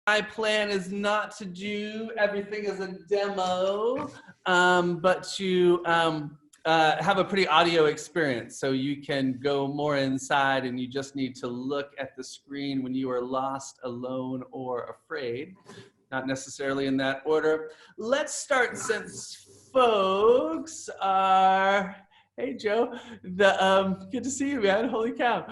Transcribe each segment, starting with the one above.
My plan is not to do everything as a demo, but to have a pretty audio experience. So you can go more inside and you just need to look at the screen when you are lost, alone, or afraid. Not necessarily in that order. Let's start since folks are, hey Joe, good to see you, man, holy cow.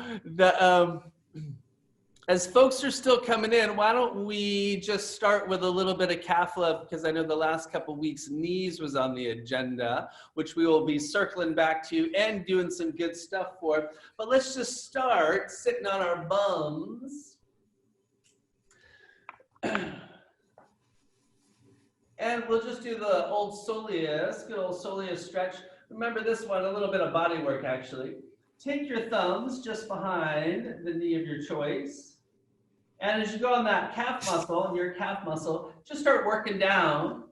As folks are still coming in, why don't we just start with a little bit of calf love, because I know the last couple weeks knees was on the agenda, which we will be circling back to and doing some good stuff for. But let's just start sitting on our bums. And we'll just do the old soleus, good old soleus stretch. Remember this one, a little bit of body work actually. Take your thumbs just behind the knee of your choice. And as you go on that calf muscle, your calf muscle, just start working down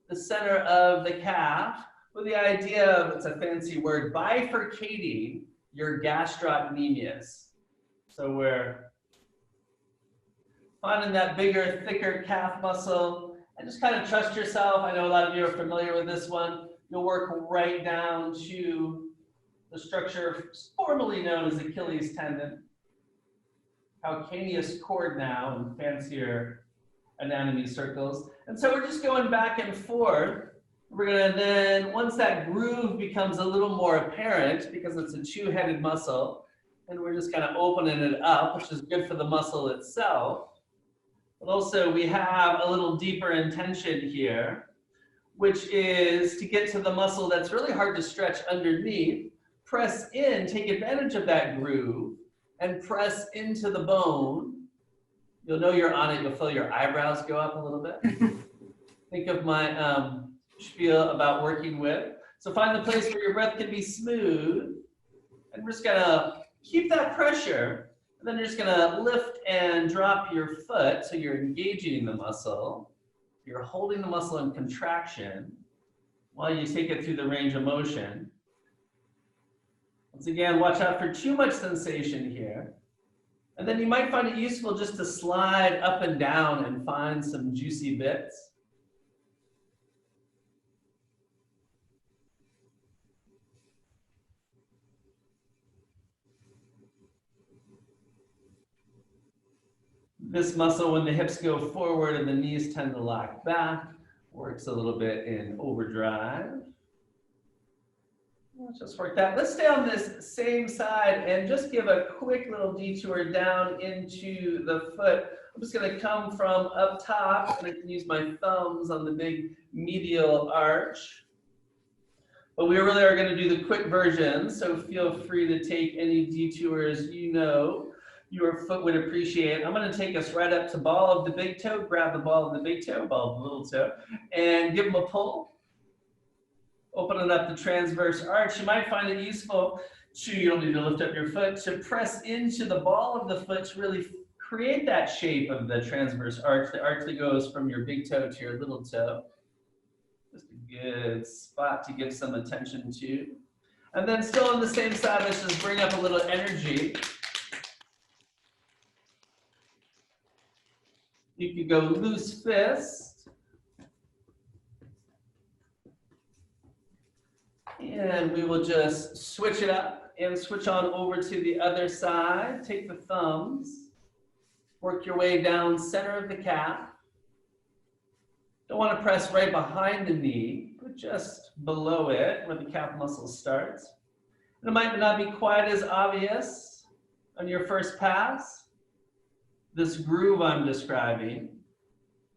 the center of the calf with the idea of, it's a fancy word, bifurcating your gastrocnemius. So we're finding that bigger, thicker calf muscle, and just kind of trust yourself. I know a lot of you are familiar with this one. You'll work right down to the structure formerly known as Achilles tendon. Calcaneus cord now in fancier anatomy circles. And so we're just going back and forth. We're gonna then, once that groove becomes a little more apparent, because it's a two-headed muscle, and we're just kind of opening it up, which is good for the muscle itself. But also we have a little deeper intention here, which is to get to the muscle that's really hard to stretch underneath, press in, take advantage of that groove, and press into the bone. You'll know you're on it, you'll feel your eyebrows go up a little bit. Think of my spiel about working with. So find the place where your breath can be smooth, and we're just gonna keep that pressure, and then you're just gonna lift and drop your foot, so you're engaging the muscle. You're holding the muscle in contraction while you take it through the range of motion. Once again, watch out for too much sensation here. And then you might find it useful just to slide up and down and find some juicy bits. This muscle, when the hips go forward and the knees tend to lock back, works a little bit in overdrive. Let's just work that. Let's stay on this same side and just give a quick little detour down into the foot. I'm just going to come from up top, and I can use my thumbs on the big medial arch. But we really are going to do the quick version, so feel free to take any detours you know your foot would appreciate. I'm going to take us right up to ball of the big toe, grab the ball of the big toe, ball of the little toe, and give them a pull. Opening up the transverse arch. You might find it useful to, you don't need to lift up your foot, to press into the ball of the foot to really create that shape of the transverse arch, the arch that goes from your big toe to your little toe. Just a good spot to give some attention to. And then still on the same side, let's just bring up a little energy. You could go loose fist. And we will just switch it up and switch on over to the other side. Take the thumbs, work your way down center of the calf. Don't want to press right behind the knee, but just below it where the calf muscle starts. And it might not be quite as obvious on your first pass, this groove I'm describing.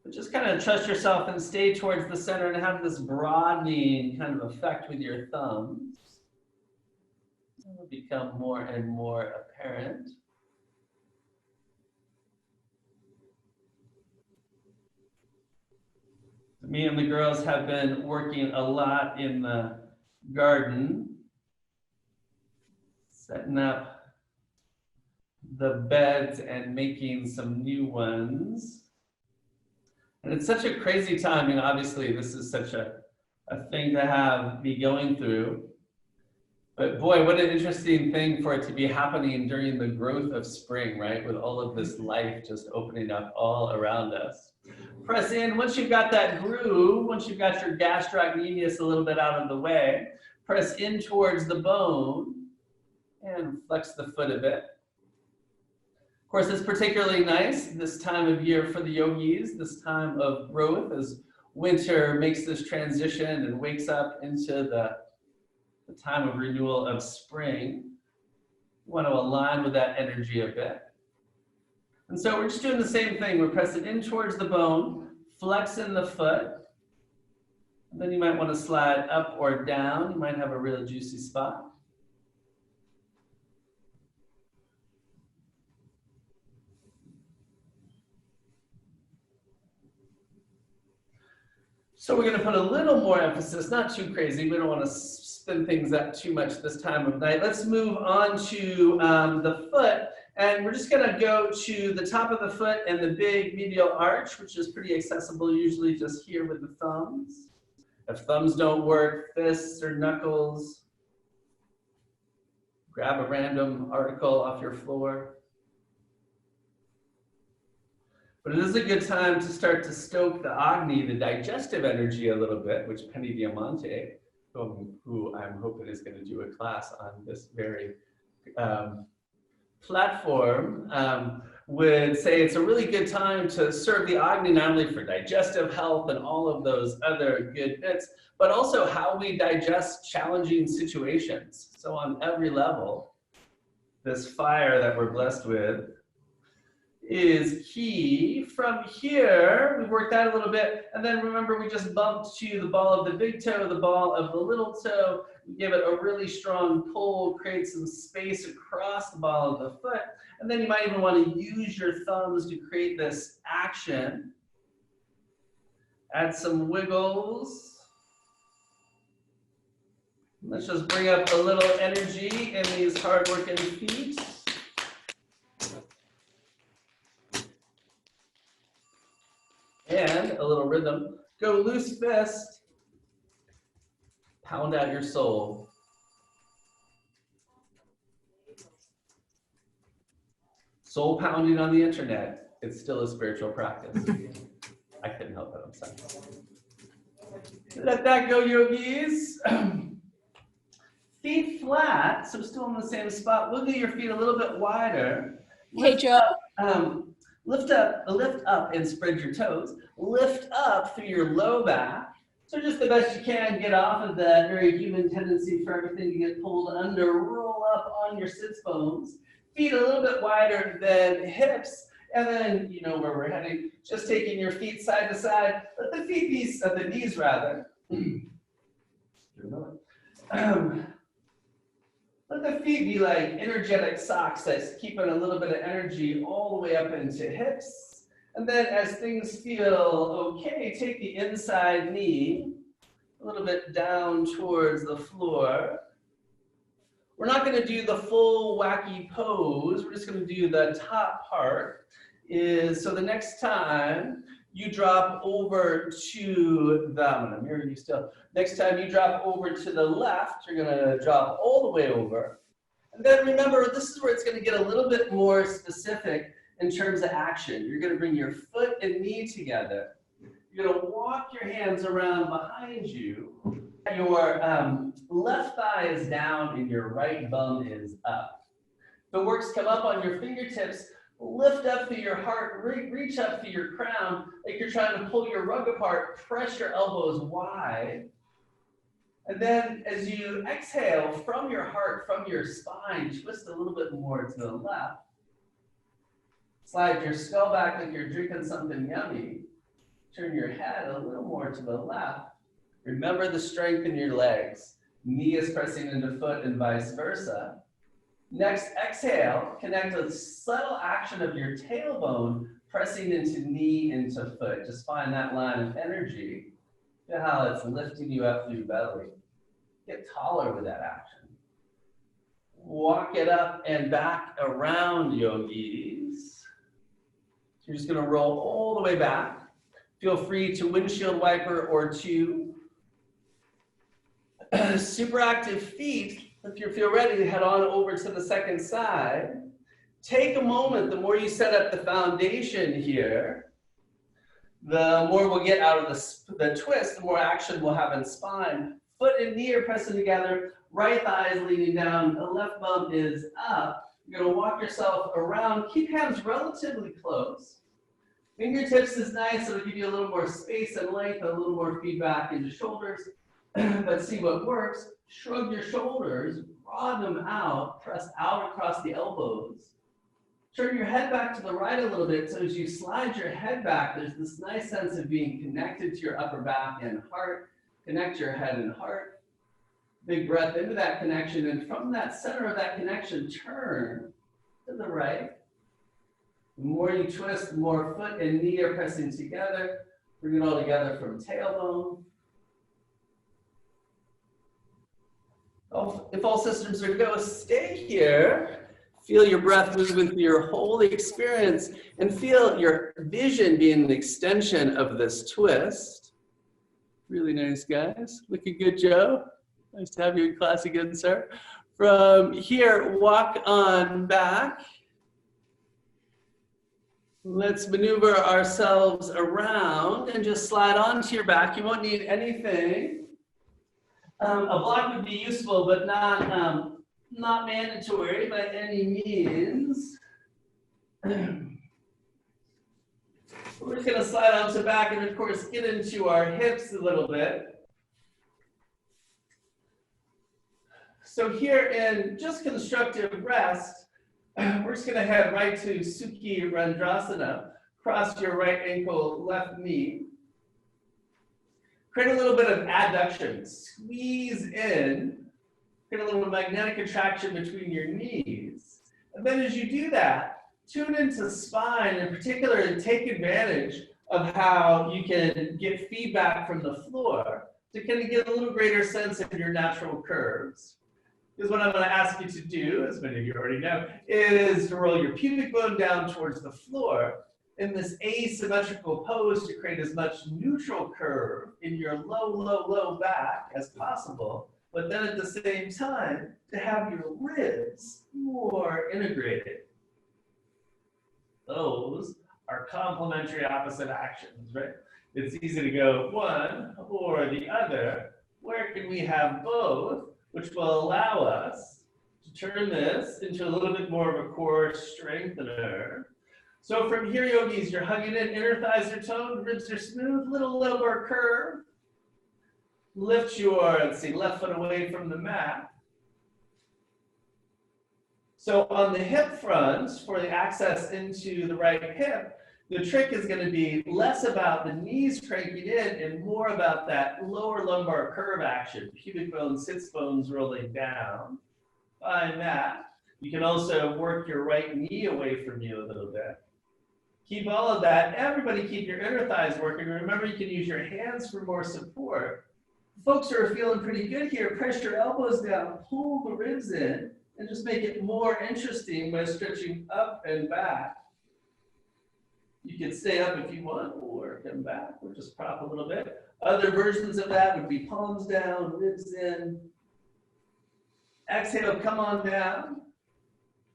But just kind of trust yourself and stay towards the center and have this broadening kind of effect with your thumbs. It will become more and more apparent. Me and the girls have been working a lot in the garden, setting up the beds and making some new ones. And it's such a crazy time. I mean, obviously, this is such a thing to have me going through. But boy, what an interesting thing for it to be happening during the growth of spring, right? With all of this life just opening up all around us. Press in. Once you've got that groove, once you've got your gastrocnemius a little bit out of the way, press in towards the bone and flex the foot a bit. Of course, it's particularly nice this time of year for the yogis, this time of growth as winter makes this transition and wakes up into the time of renewal of spring. You want to align with that energy a bit. And so we're just doing the same thing. We're pressing in towards the bone, flexing the foot. And then you might want to slide up or down. You might have a real juicy spot. So we're going to put a little more emphasis, not too crazy. We don't want to spin things up too much this time of night. Let's move on to the foot. And we're just going to go to the top of the foot and the big medial arch, which is pretty accessible usually just here with the thumbs. If thumbs don't work, fists or knuckles, grab a random article off your floor. But it is a good time to start to stoke the Agni, the digestive energy a little bit, which Penny Diamante, who I'm hoping is going to do a class on this very platform, would say it's a really good time to serve the Agni not only for digestive health and all of those other good bits, but also how we digest challenging situations. So on every level, this fire that we're blessed with is key. From here, we worked that a little bit, and then remember we just bumped to the ball of the big toe, the ball of the little toe, give it a really strong pull, create some space across the ball of the foot, and then you might even want to use your thumbs to create this action. Add some wiggles. Let's just bring up a little energy in these hard-working feet. And a little rhythm. Go loose fist. Pound out your soul. Soul pounding on the internet. It's still a spiritual practice. I couldn't help it, I'm sorry. Let that go, yogis. Feet flat, so still in the same spot. Wiggle your feet a little bit wider. Hey, Joe. Lift up and spread your toes. Lift up through your low back. So just the best you can, get off of that very human tendency for everything to get pulled under. Roll up on your sits bones. Feet a little bit wider than hips. And then, you know where we're heading. Just taking your feet side to side. Let the feet be, the knees rather. Let the feet be like energetic socks that's keeping a little bit of energy all the way up into hips. And then as things feel okay, take the inside knee a little bit down towards the floor. We're not going to do the full wacky pose. We're just going to do the top part. So the next time you drop over to the, I'm going to mirror you still. Next time you drop over to the left, you're going to drop all the way over. And then remember, this is where it's going to get a little bit more specific in terms of action. You're going to bring your foot and knee together. You're going to walk your hands around behind you. Your left thigh is down and your right bum is up. If it works, come up on your fingertips. Lift up through your heart, reach up through your crown like you're trying to pull your rug apart. Press your elbows wide. And then as you exhale from your heart, from your spine, twist a little bit more to the left. Slide your skull back like you're drinking something yummy. Turn your head a little more to the left. Remember the strength in your legs. Knee is pressing into foot and vice versa. Next, exhale, connect a subtle action of your tailbone pressing into knee, into foot. Just find that line of energy. Feel how it's lifting you up through belly. Get taller with that action. Walk it up and back around, yogis. So you're just going to roll all the way back. Feel free to windshield wiper or two. Super active feet If you feel ready, head on over to the second side. Take a moment. The more you set up the foundation here, the more we'll get out of the twist, the more action we'll have in spine. Foot and knee are pressing together. Right thigh is leaning down. The left bum is up. You're going to walk yourself around. Keep hands relatively close. Fingertips is nice. It'll give you a little more space and length, a little more feedback into shoulders. But see what works. Shrug your shoulders. Broaden them out. Press out across the elbows. Turn your head back to the right a little bit, so as you slide your head back, there's this nice sense of being connected to your upper back and heart. Connect your head and heart. Big breath into that connection, and from that center of that connection, turn to the right. The more you twist, the more foot and knee are pressing together. Bring it all together from tailbone. If all systems are go, stay here. Feel your breath moving through your whole experience and feel your vision being an extension of this twist. Really nice, guys. Looking good, Joe. Nice to have you in class again, sir. From here, walk on back. Let's maneuver ourselves around and just slide onto your back. You won't need anything. A block would be useful, but not mandatory by any means. We're just going to slide onto back and, of course, get into our hips a little bit. So here in just constructive rest, we're just going to head right to Sukhi Randrasana. Cross your right ankle, left knee. Create a little bit of adduction. Squeeze in. Get a little magnetic attraction between your knees. And then as you do that, tune into spine in particular and take advantage of how you can get feedback from the floor to kind of get a little greater sense of your natural curves. Because what I'm going to ask you to do, as many of you already know, is to roll your pubic bone down towards the floor in this asymmetrical pose to create as much neutral curve in your low back as possible. But then at the same time, to have your ribs more integrated. Those are complementary opposite actions, right? It's easy to go one or the other. Where can we have both, which will allow us to turn this into a little bit more of a core strengthener. So from here, yogis, you're hugging in, inner thighs are toned, ribs are smooth, little lower curve. Lift your, let's see, left foot away from the mat. So on the hip front, for the access into the right hip, the trick is going to be less about the knees cranking in and more about that lower lumbar curve action. Pubic bones, sits bones rolling down. Find that. You can also work your right knee away from you a little bit. Keep all of that. Everybody keep your inner thighs working. Remember, you can use your hands for more support. Folks who are feeling pretty good here, press your elbows down, pull the ribs in, and just make it more interesting by stretching up and back. You can stay up if you want, or come back, or just prop a little bit. Other versions of that would be palms down, ribs in. Exhale, come on down.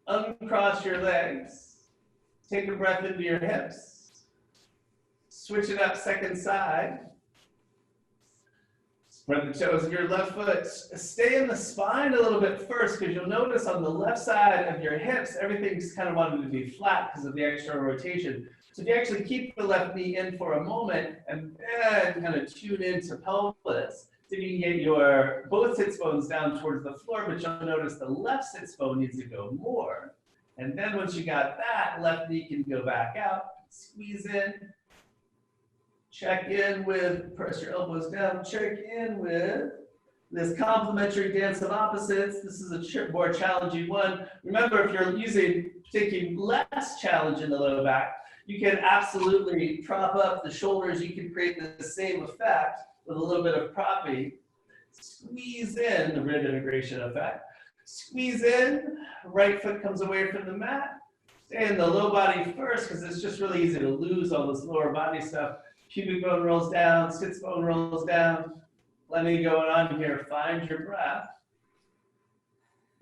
Uncross your legs. Take a breath into your hips. Switch it up, second side. Spread the toes of your left foot. Stay in the spine a little bit first, because you'll notice on the left side of your hips, everything's kind of wanting to be flat because of the external rotation. So if you actually keep the left knee in for a moment and then kind of tune into pelvis, so you can get your both sits bones down towards the floor, but you'll notice the left sits bone needs to go more. And then once you got that, left knee can go back out, squeeze in. Check in with, press your elbows down, check in with this complementary dance of opposites. This is a more challenging one. Remember, if you're taking less challenge in the low back, you can absolutely prop up the shoulders. You can create the same effect with a little bit of propping. Squeeze in, the rib integration effect. Squeeze in, right foot comes away from the mat. Stay in the low body first, because it's just really easy to lose all this lower body stuff. Pubic bone rolls down, sits bone rolls down. Plenty going on here. Find your breath.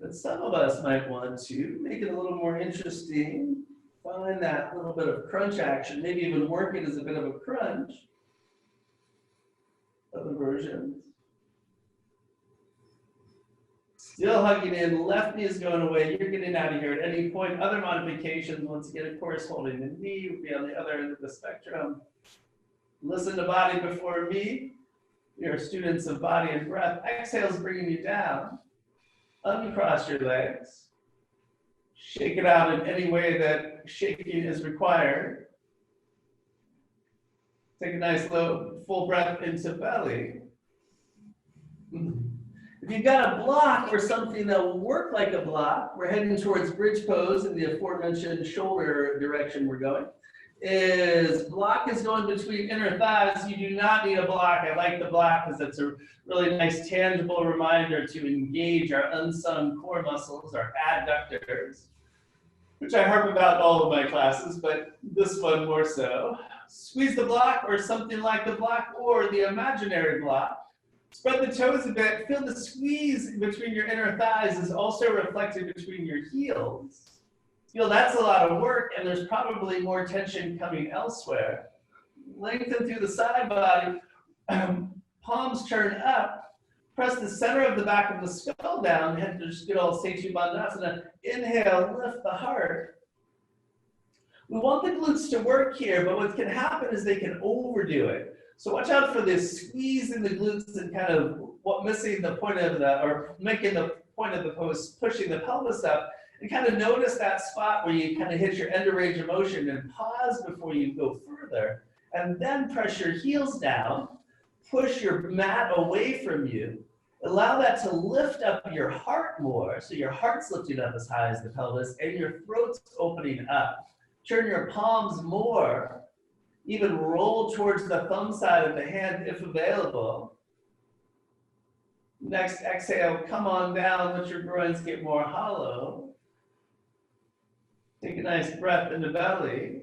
But some of us might want to make it a little more interesting. Find that little bit of crunch action, maybe even work it as a bit of a crunch. Other versions. Still hugging in, left knee is going away. You're getting out of here at any point. Other modifications, once again, of course, holding the knee would be on the other end of the spectrum. Listen to body before me. We are students of body and breath. Exhale is bringing you down. Uncross your legs. Shake it out in any way that shaking is required. Take a nice low, full breath into belly. If you've got a block or something that will work like a block, we're heading towards bridge pose in the aforementioned shoulder direction we're going. Block is going between inner thighs. You do not need a block. I like the block because it's a really nice tangible reminder to engage our unsung core muscles, our adductors, which I harp about in all of my classes, but this one more so. Squeeze the block or something like the block or the imaginary block. Spread the toes a bit. Feel the squeeze between your inner thighs is also reflected between your heels. Feel that's a lot of work, and there's probably more tension coming elsewhere. Lengthen through the side body. Palms turn up. Press the center of the back of the skull down. Head to just good old Setu Bandhasana. Inhale, lift the heart. We want the glutes to work here, but what can happen is they can overdo it. So watch out for this squeeze in the glutes and kind of missing the point of or making the point of the pose, pushing the pelvis up. And kind of notice that spot where you kind of hit your end of range of motion and pause before you go further. And then press your heels down, push your mat away from you. Allow that to lift up your heart more. So your heart's lifting up as high as the pelvis and your throat's opening up. Turn your palms more. Even roll towards the thumb side of the hand if available. Next exhale, come on down, let your groins get more hollow. Take a nice breath in the belly.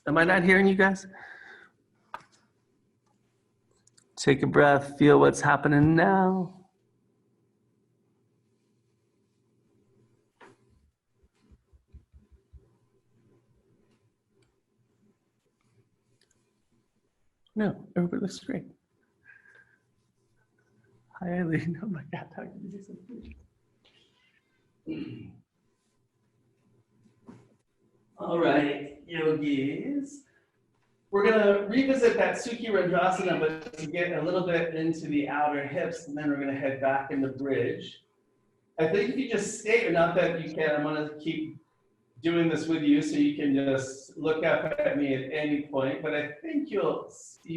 Am I not hearing you guys? Take a breath, feel what's happening now. No, everybody looks great. Hi, Eileen. Oh my God, how can you do something? All right, yogis. We're gonna revisit that Sukhi Rendrasana, but to get a little bit into the outer hips, and then we're gonna head back in the bridge. I think if you just stay, not that you can, I'm gonna keep doing this with you so you can just look up at me at any point, but I think you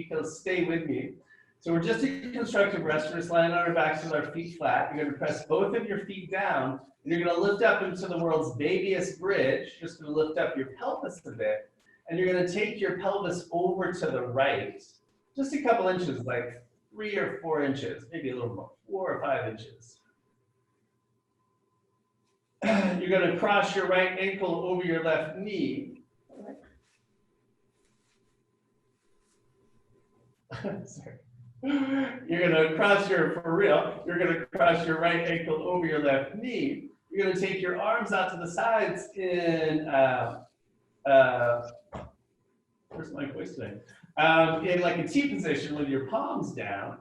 can stay with me. So we're just in constructive rest. We're just lying on our backs with our feet flat. You're gonna press both of your feet down, and you're gonna lift up into the world's babyest bridge, just gonna lift up your pelvis a bit, and you're gonna take your pelvis over to the right, just a couple inches, like 3 or 4 inches, maybe a little more, 4 or 5 inches. You're going to cross your right ankle over your left knee. Sorry. You're going to cross you're going to cross your right ankle over your left knee. You're going to take your arms out to the sides in, where's my voice today? In like a T position with your palms down.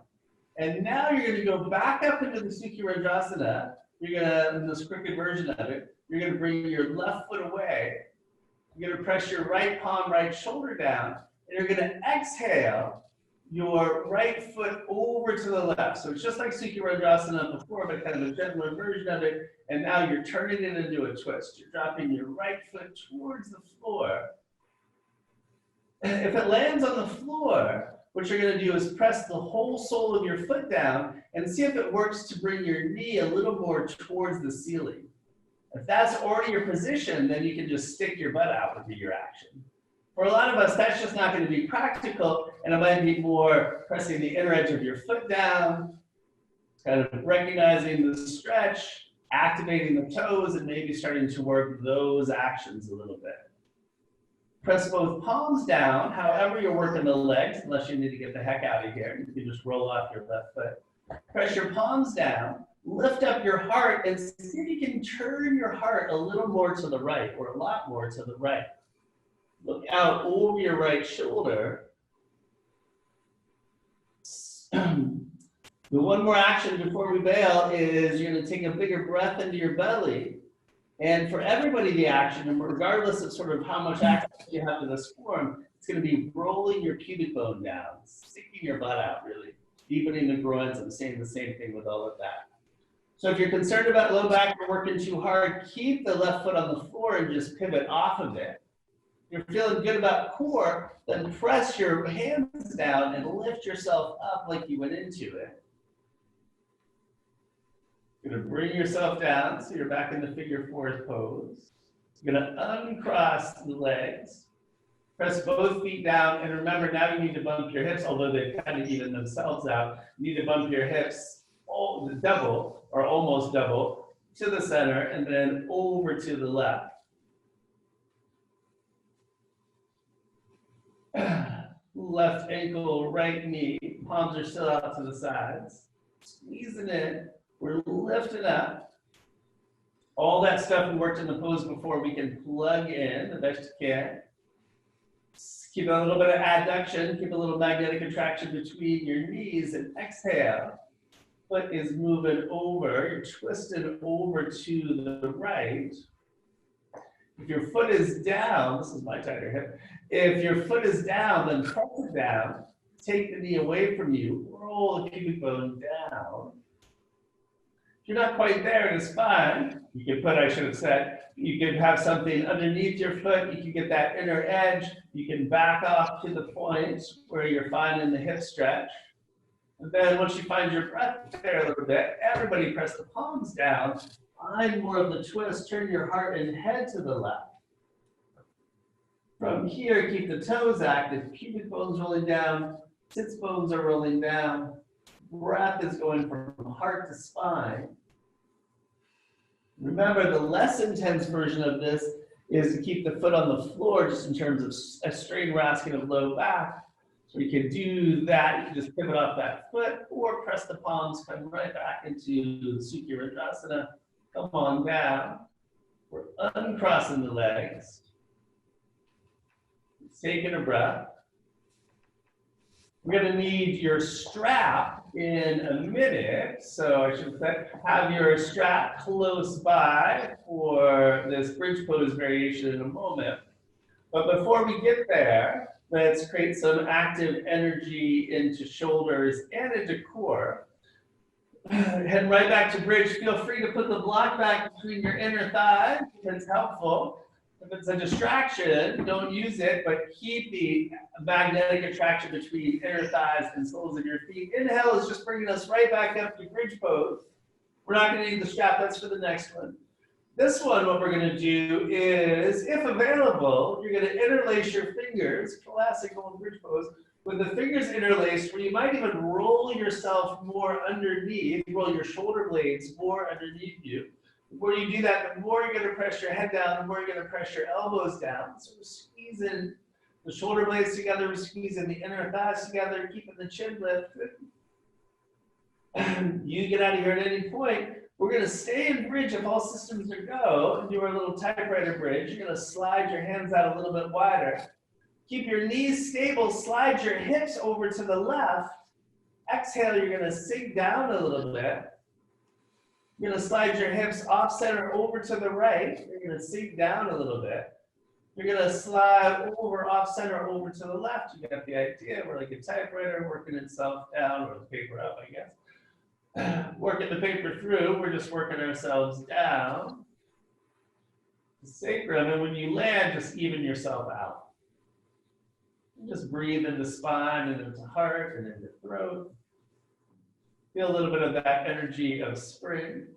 And now you're going to go back up into the Sukhi Rendrasana. You're gonna, in this crooked version of it, you're gonna bring your left foot away. You're gonna press your right palm, right shoulder down, and you're gonna exhale your right foot over to the left. So it's just like Sukhi Rendrasana before, but kind of a gentler version of it. And now you're turning it into a twist. You're dropping your right foot towards the floor. And if it lands on the floor, what you're going to do is press the whole sole of your foot down and see if it works to bring your knee a little more towards the ceiling. If that's already your position, then you can just stick your butt out and do your action. For a lot of us, that's just not going to be practical, and it might be more pressing the inner edge of your foot down, kind of recognizing the stretch, activating the toes and maybe starting to work those actions a little bit. Press both palms down, however you're working the legs, unless you need to get the heck out of here. You can just roll off your left foot. Press your palms down, lift up your heart, and see if you can turn your heart a little more to the right, or a lot more to the right. Look out over your right shoulder. The one more action before we bail is you're going to take a bigger breath into your belly. And for everybody, the action, and regardless of sort of how much access you have to this form, it's going to be rolling your pubic bone down, sticking your butt out, really, deepening the groins. I'm saying the same thing with all of that. So if you're concerned about low back or working too hard, keep the left foot on the floor and just pivot off of it. If you're feeling good about core, then press your hands down and lift yourself up like you went into it. You're going to bring yourself down so you're back in the figure four pose. You're going to uncross the legs. Press both feet down. And remember, now you need to bump your hips, although they kind of even themselves out. You need to bump your hips double or almost double to the center and then over to the left. Left ankle, right knee. Palms are still out to the sides. Squeezing in. We're lifting up. All that stuff we worked in the pose before, we can plug in the best you can. Keep a little bit of adduction, keep a little magnetic contraction between your knees, and exhale. Foot is moving over, you're twisting over to the right. If your foot is down, this is my tighter hip. If your foot is down, then press it down. Take the knee away from you, roll the pubic bone down. If you're not quite there, it's fine. You can put, I should have said, you could have something underneath your foot. You can get that inner edge. You can back off to the point where you're finding the hip stretch. And then once you find your breath there a little bit, everybody press the palms down. Find more of the twist. Turn your heart and head to the left. From here, keep the toes active. Pubic bones rolling down. Sits bones are rolling down. Breath is going from heart to spine. Remember, the less intense version of this is to keep the foot on the floor just in terms of a strain rasking of low back. So you can do that. You can just pivot off that foot or press the palms, come right back into Sukha Rajasana. Come on down. We're uncrossing the legs. Taking a breath. We're going to need your strap in a minute. So I should say, have your strap close by for this bridge pose variation in a moment. But before we get there, let's create some active energy into shoulders and into core. Head right back to bridge. Feel free to put the block back between your inner thighs if it's helpful. If it's a distraction, don't use it, but keep the magnetic attraction between inner thighs and soles of your feet. Inhale is just bringing us right back up to bridge pose. We're not going to need the strap. That's for the next one. This one, what we're going to do is, if available, you're going to interlace your fingers, classic old bridge pose, with the fingers interlaced, where you might even roll yourself more underneath, roll your shoulder blades more underneath you. The more you do that, the more you're going to press your head down, the more you're going to press your elbows down. So we're squeezing the shoulder blades together, we're squeezing the inner thighs together, keeping the chin lifted. You get out of here at any point. We're going to stay in bridge if all systems are go and do our little typewriter bridge. You're going to slide your hands out a little bit wider. Keep your knees stable, slide your hips over to the left. Exhale, you're going to sink down a little bit. You're going to slide your hips off center over to the right. You're going to sink down a little bit. You're going to slide over off center over to the left. You got the idea. We're like a typewriter working itself down, or the paper up, I guess. Working the paper through, we're just working ourselves down. The sacrum, and when you land, just even yourself out. Just breathe into spine and into heart and into throat. Feel a little bit of that energy of spring.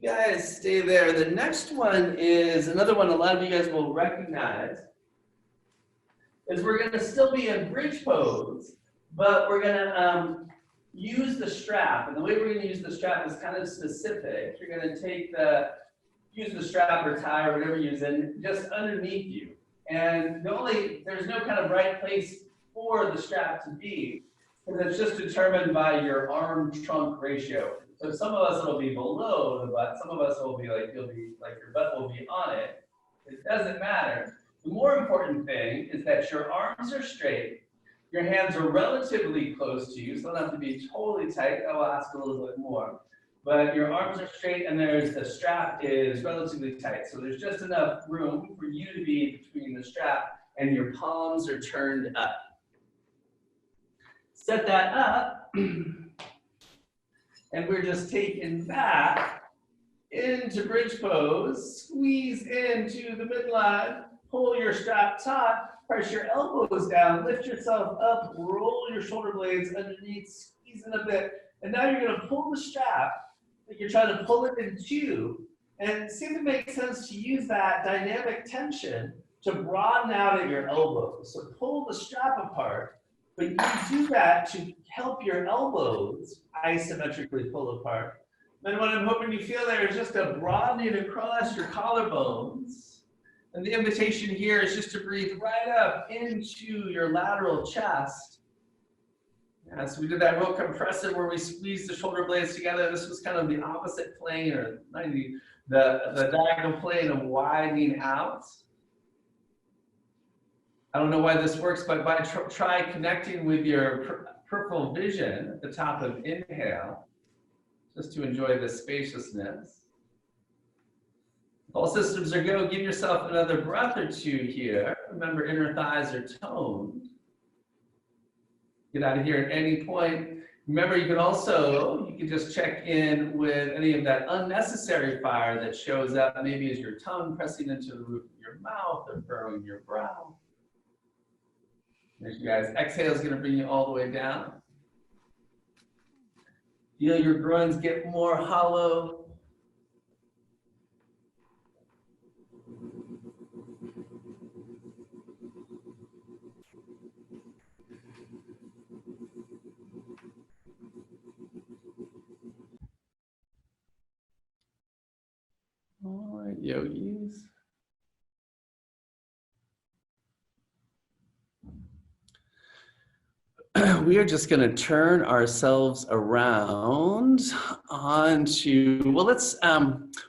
You guys stay there. The next one is another one a lot of you guys will recognize. Is we're going to still be in bridge pose, but we're going to use the strap. And the way we're going to use the strap is kind of specific. You're going to use the strap or tie or whatever you're using just underneath you. And there's no kind of right place for the strap to be, because it's just determined by your arm trunk ratio. So some of us it'll be below the butt, some of us will be like, your butt will be on it. It doesn't matter. The more important thing is that your arms are straight, your hands are relatively close to you, so they don't have to be totally tight. That will ask a little bit more. But your arms are straight and the strap is relatively tight. So there's just enough room for you to be between the strap and your palms are turned up. Set that up, and we're just taken back into bridge pose. Squeeze into the midline. Pull your strap taut, press your elbows down, lift yourself up, roll your shoulder blades underneath, squeeze in a bit. And now you're going to pull the strap, like you're trying to pull it in two, and see if it makes sense to use that dynamic tension to broaden out at your elbows. So pull the strap apart, but you do that to help your elbows isometrically pull apart. Then what I'm hoping you feel there is just a broadening across your collarbones. And the invitation here is just to breathe right up into your lateral chest. Yeah, so we did that real compressive where we squeezed the shoulder blades together. This was kind of the opposite plane, or the diagonal plane of widening out. I don't know why this works, but try connecting with your peripheral vision at the top of inhale, just to enjoy the spaciousness. All systems are go. Give yourself another breath or two here. Remember, inner thighs are toned. Get out of here at any point. Remember, you can just check in with any of that unnecessary fire that shows up, maybe as your tongue pressing into the roof of your mouth or furrowing your brow. As you guys exhale is going to bring you all the way down. Feel your groins get more hollow. All right, yogis. We are just going to turn ourselves around onto, well,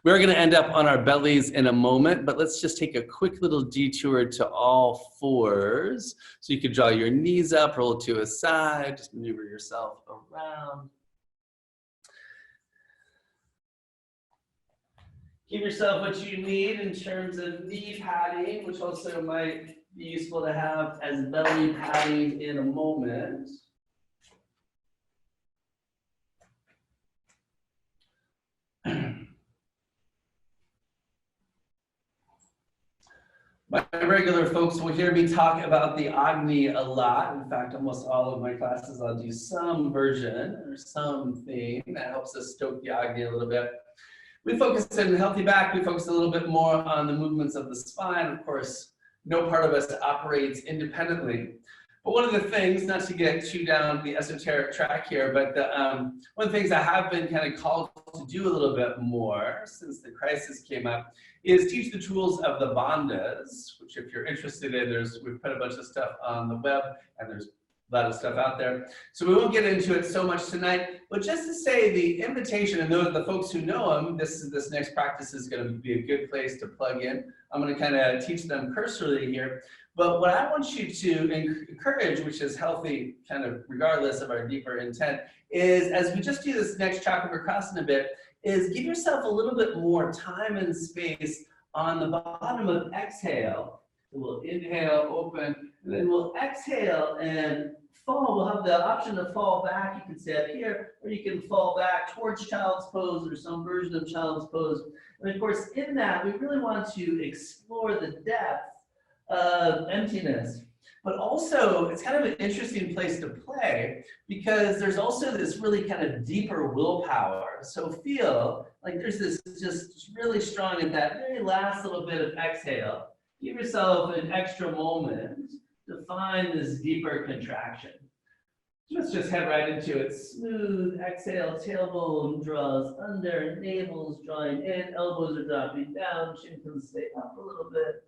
we're going to end up on our bellies in a moment, but let's just take a quick little detour to all fours. So you can draw your knees up, roll to a side, just maneuver yourself around. Give yourself what you need in terms of knee padding, which also might be useful to have as belly padding in a moment. My regular folks will hear me talk about the Agni a lot. In fact, almost all of my classes, I'll do some version or something that helps us stoke the Agni a little bit. We focus in healthy back, we focus a little bit more on the movements of the spine. Of course, no part of us operates independently. But one of the things, not to get too down the esoteric track here, but one of the things I have been kind of called to do a little bit more since the crisis came up is teach the tools of the bandhas, which if you're interested in, we've put a bunch of stuff on the web and there's a lot of stuff out there. So we won't get into it so much tonight, but just to say the invitation, and those the folks who know them, this next practice is going to be a good place to plug in. I'm going to kind of teach them cursorily here. But what I want you to encourage, which is healthy kind of regardless of our deeper intent, is as we just do this next Chakravarkrasana a bit, is give yourself a little bit more time and space on the bottom of exhale. So we'll inhale, open, and then we'll exhale and fall. We'll have the option to fall back. You can stay up here, or you can fall back towards child's pose or some version of child's pose. And of course, in that, we really want to explore the depth of emptiness. But also, it's kind of an interesting place to play because there's also this really kind of deeper willpower. So feel like there's this just really strong at that very last little bit of exhale. Give yourself an extra moment to find this deeper contraction. Let's just head right into it. Smooth exhale, tailbone draws under, navel's drawing in, elbows are dropping down, chin can stay up a little bit.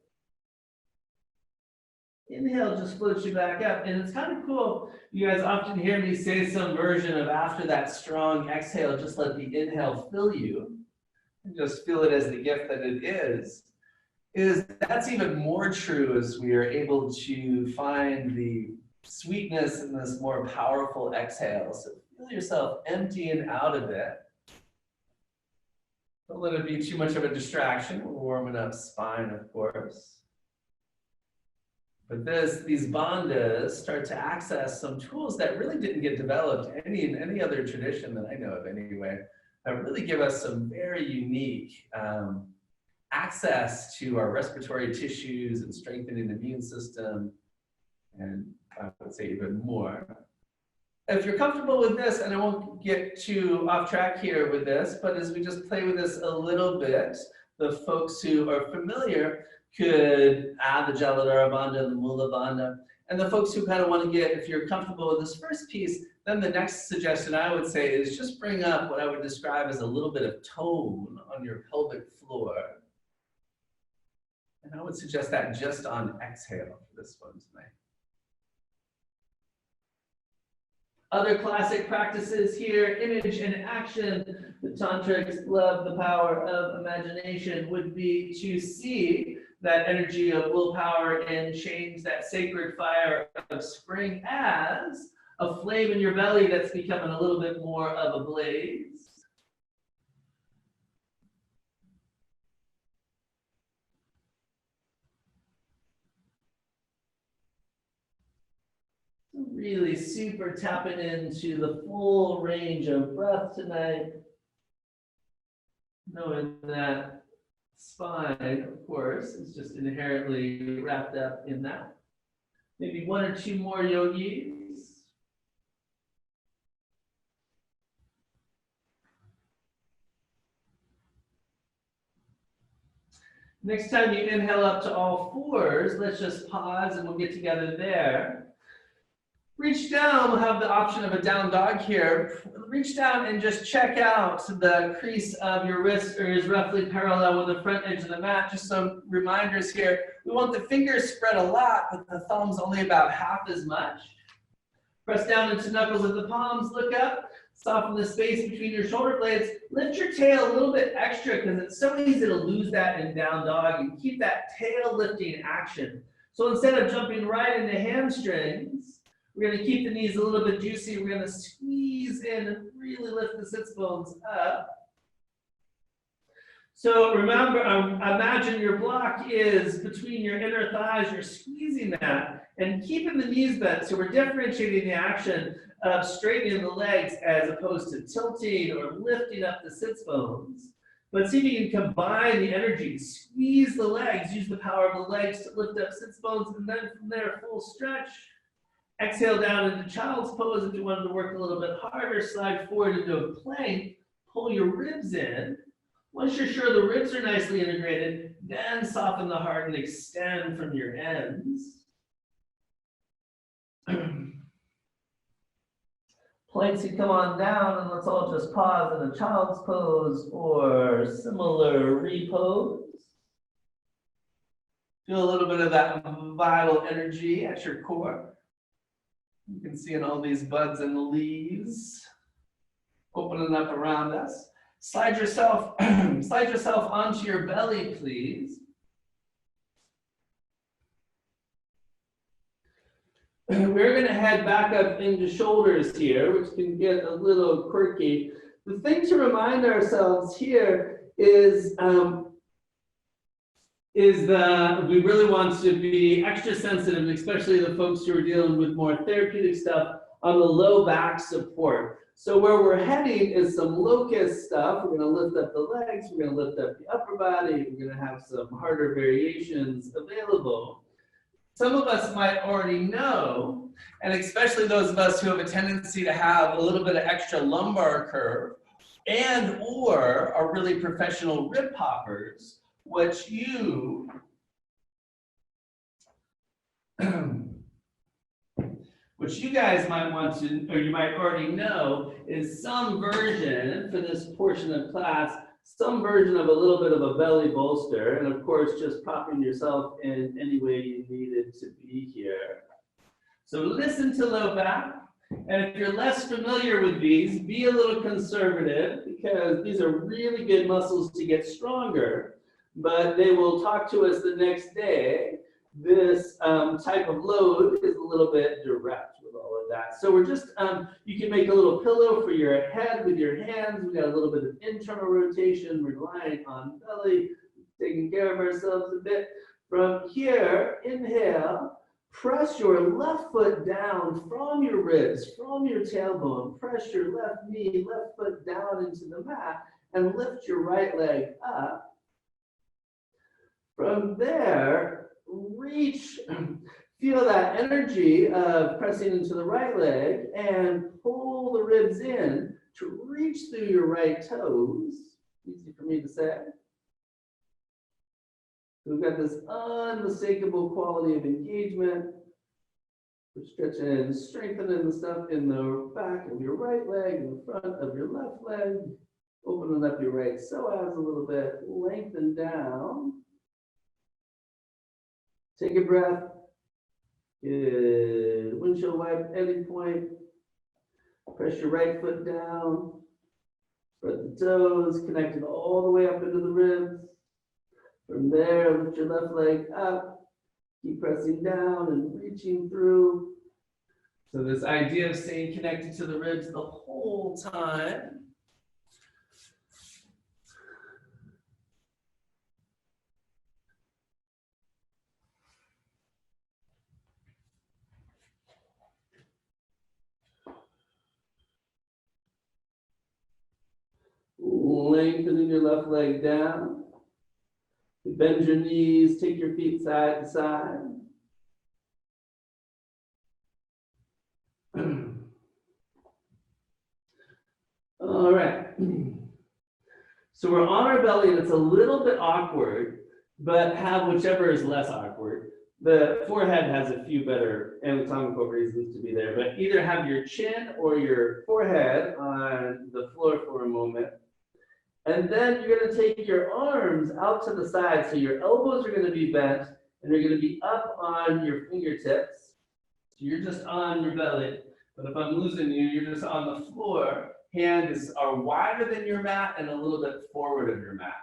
Inhale just floats you back up, and it's kind of cool. You guys often hear me say some version of after that strong exhale, just let the inhale fill you, and just feel it as the gift that it is that's even more true as we are able to find the sweetness in this more powerful exhale. So feel yourself emptying out of it. Don't let it be too much of a distraction. We're warming up spine, of course. But these bandhas start to access some tools that really didn't get developed in any other tradition that I know of anyway, that really give us some very unique access to our respiratory tissues and strengthening the immune system, and I would say even more. If you're comfortable with this, and I won't get too off track here with this, but as we just play with this a little bit, the folks who are familiar could add the Jaladhara Bandha and the Mula Bandha. And the folks who kind of want to get, if you're comfortable with this first piece, then the next suggestion I would say is just bring up what I would describe as a little bit of tone on your pelvic floor. And I would suggest that just on exhale for this one tonight. Other classic practices here, image and action. The tantrics love the power of imagination, would be to see that energy of willpower and change that sacred fire of spring as a flame in your belly that's becoming a little bit more of a blaze. Really super tapping into the full range of breath tonight. Knowing that spine, of course, is just inherently wrapped up in that. Maybe one or two more yogis. Next time you inhale up to all fours, let's just pause and we'll get together there. Reach down, we'll have the option of a down dog here. Reach down and just check out the crease of your wrist is roughly parallel with the front edge of the mat. Just some reminders here. We want the fingers spread a lot, but the thumbs only about half as much. Press down into knuckles of the palms, look up, soften the space between your shoulder blades. Lift your tail a little bit extra because it's so easy to lose that in down dog, and keep that tail lifting action. So instead of jumping right into hamstrings, we're going to keep the knees a little bit juicy. We're going to squeeze in and really lift the sits bones up. So remember, imagine your block is between your inner thighs. You're squeezing that and keeping the knees bent. So we're differentiating the action of straightening the legs as opposed to tilting or lifting up the sits bones. But see if you can combine the energy. Squeeze the legs. Use the power of the legs to lift up sits bones. And then from there, full stretch. Exhale down into child's pose. If you wanted to work a little bit harder, slide forward into a plank, pull your ribs in. Once you're sure the ribs are nicely integrated, then soften the heart and extend from your ends. Planks can come on down, and let's all just pause in a child's pose or similar repose. Feel a little bit of that vital energy at your core. You can see in all these buds and leaves opening up around us. Slide yourself onto your belly, please. We're going to head back up into shoulders here, which can get a little quirky. The thing to remind ourselves here is we really want to be extra sensitive, especially the folks who are dealing with more therapeutic stuff, on the low back support. So where we're heading is some locust stuff. We're going to lift up the legs. We're going to lift up the upper body. We're going to have some harder variations available. some of us might already know, and especially those of us who have a tendency to have a little bit of extra lumbar curve and or are really professional rib poppers, what you guys might want to, or you might already know, is some version for this portion of class, some version of a little bit of a belly bolster, and of course, just propping yourself in any way you needed to be here. So listen to low back, and if you're less familiar with these, be a little conservative, because these are really good muscles to get stronger, but they will talk to us the next day. This type of load is a little bit direct with all of that. So we're just, you can make a little pillow for your head with your hands. We got a little bit of internal rotation, relying on belly, taking care of ourselves a bit. From here, inhale, press your left foot down from your ribs, from your tailbone. Press your left knee, left foot down into the mat, and lift your right leg up. From there, reach, feel that energy of pressing into the right leg and pull the ribs in to reach through your right toes. Easy for me to say. We've got this unmistakable quality of engagement. We're stretching and strengthening the stuff in the back of your right leg, in the front of your left leg, opening up your right psoas a little bit, lengthen down. Take a breath. Good. Windshield wipe, ending point. Press your right foot down. Spread the toes, connect it all the way up into the ribs. From there, lift your left leg up. Keep pressing down and reaching through. So this idea of staying connected to the ribs the whole time. Lengthening your left leg down. Bend your knees, take your feet side to side. All right. So we're on our belly, and it's a little bit awkward, but have whichever is less awkward. The forehead has a few better anatomical reasons to be there, but either have your chin or your forehead on the floor for a moment. And then you're going to take your arms out to the side. So your elbows are going to be bent and they're going to be up on your fingertips. So you're just on your belly. But if I'm losing you, you're just on the floor. Hands are wider than your mat and a little bit forward of your mat.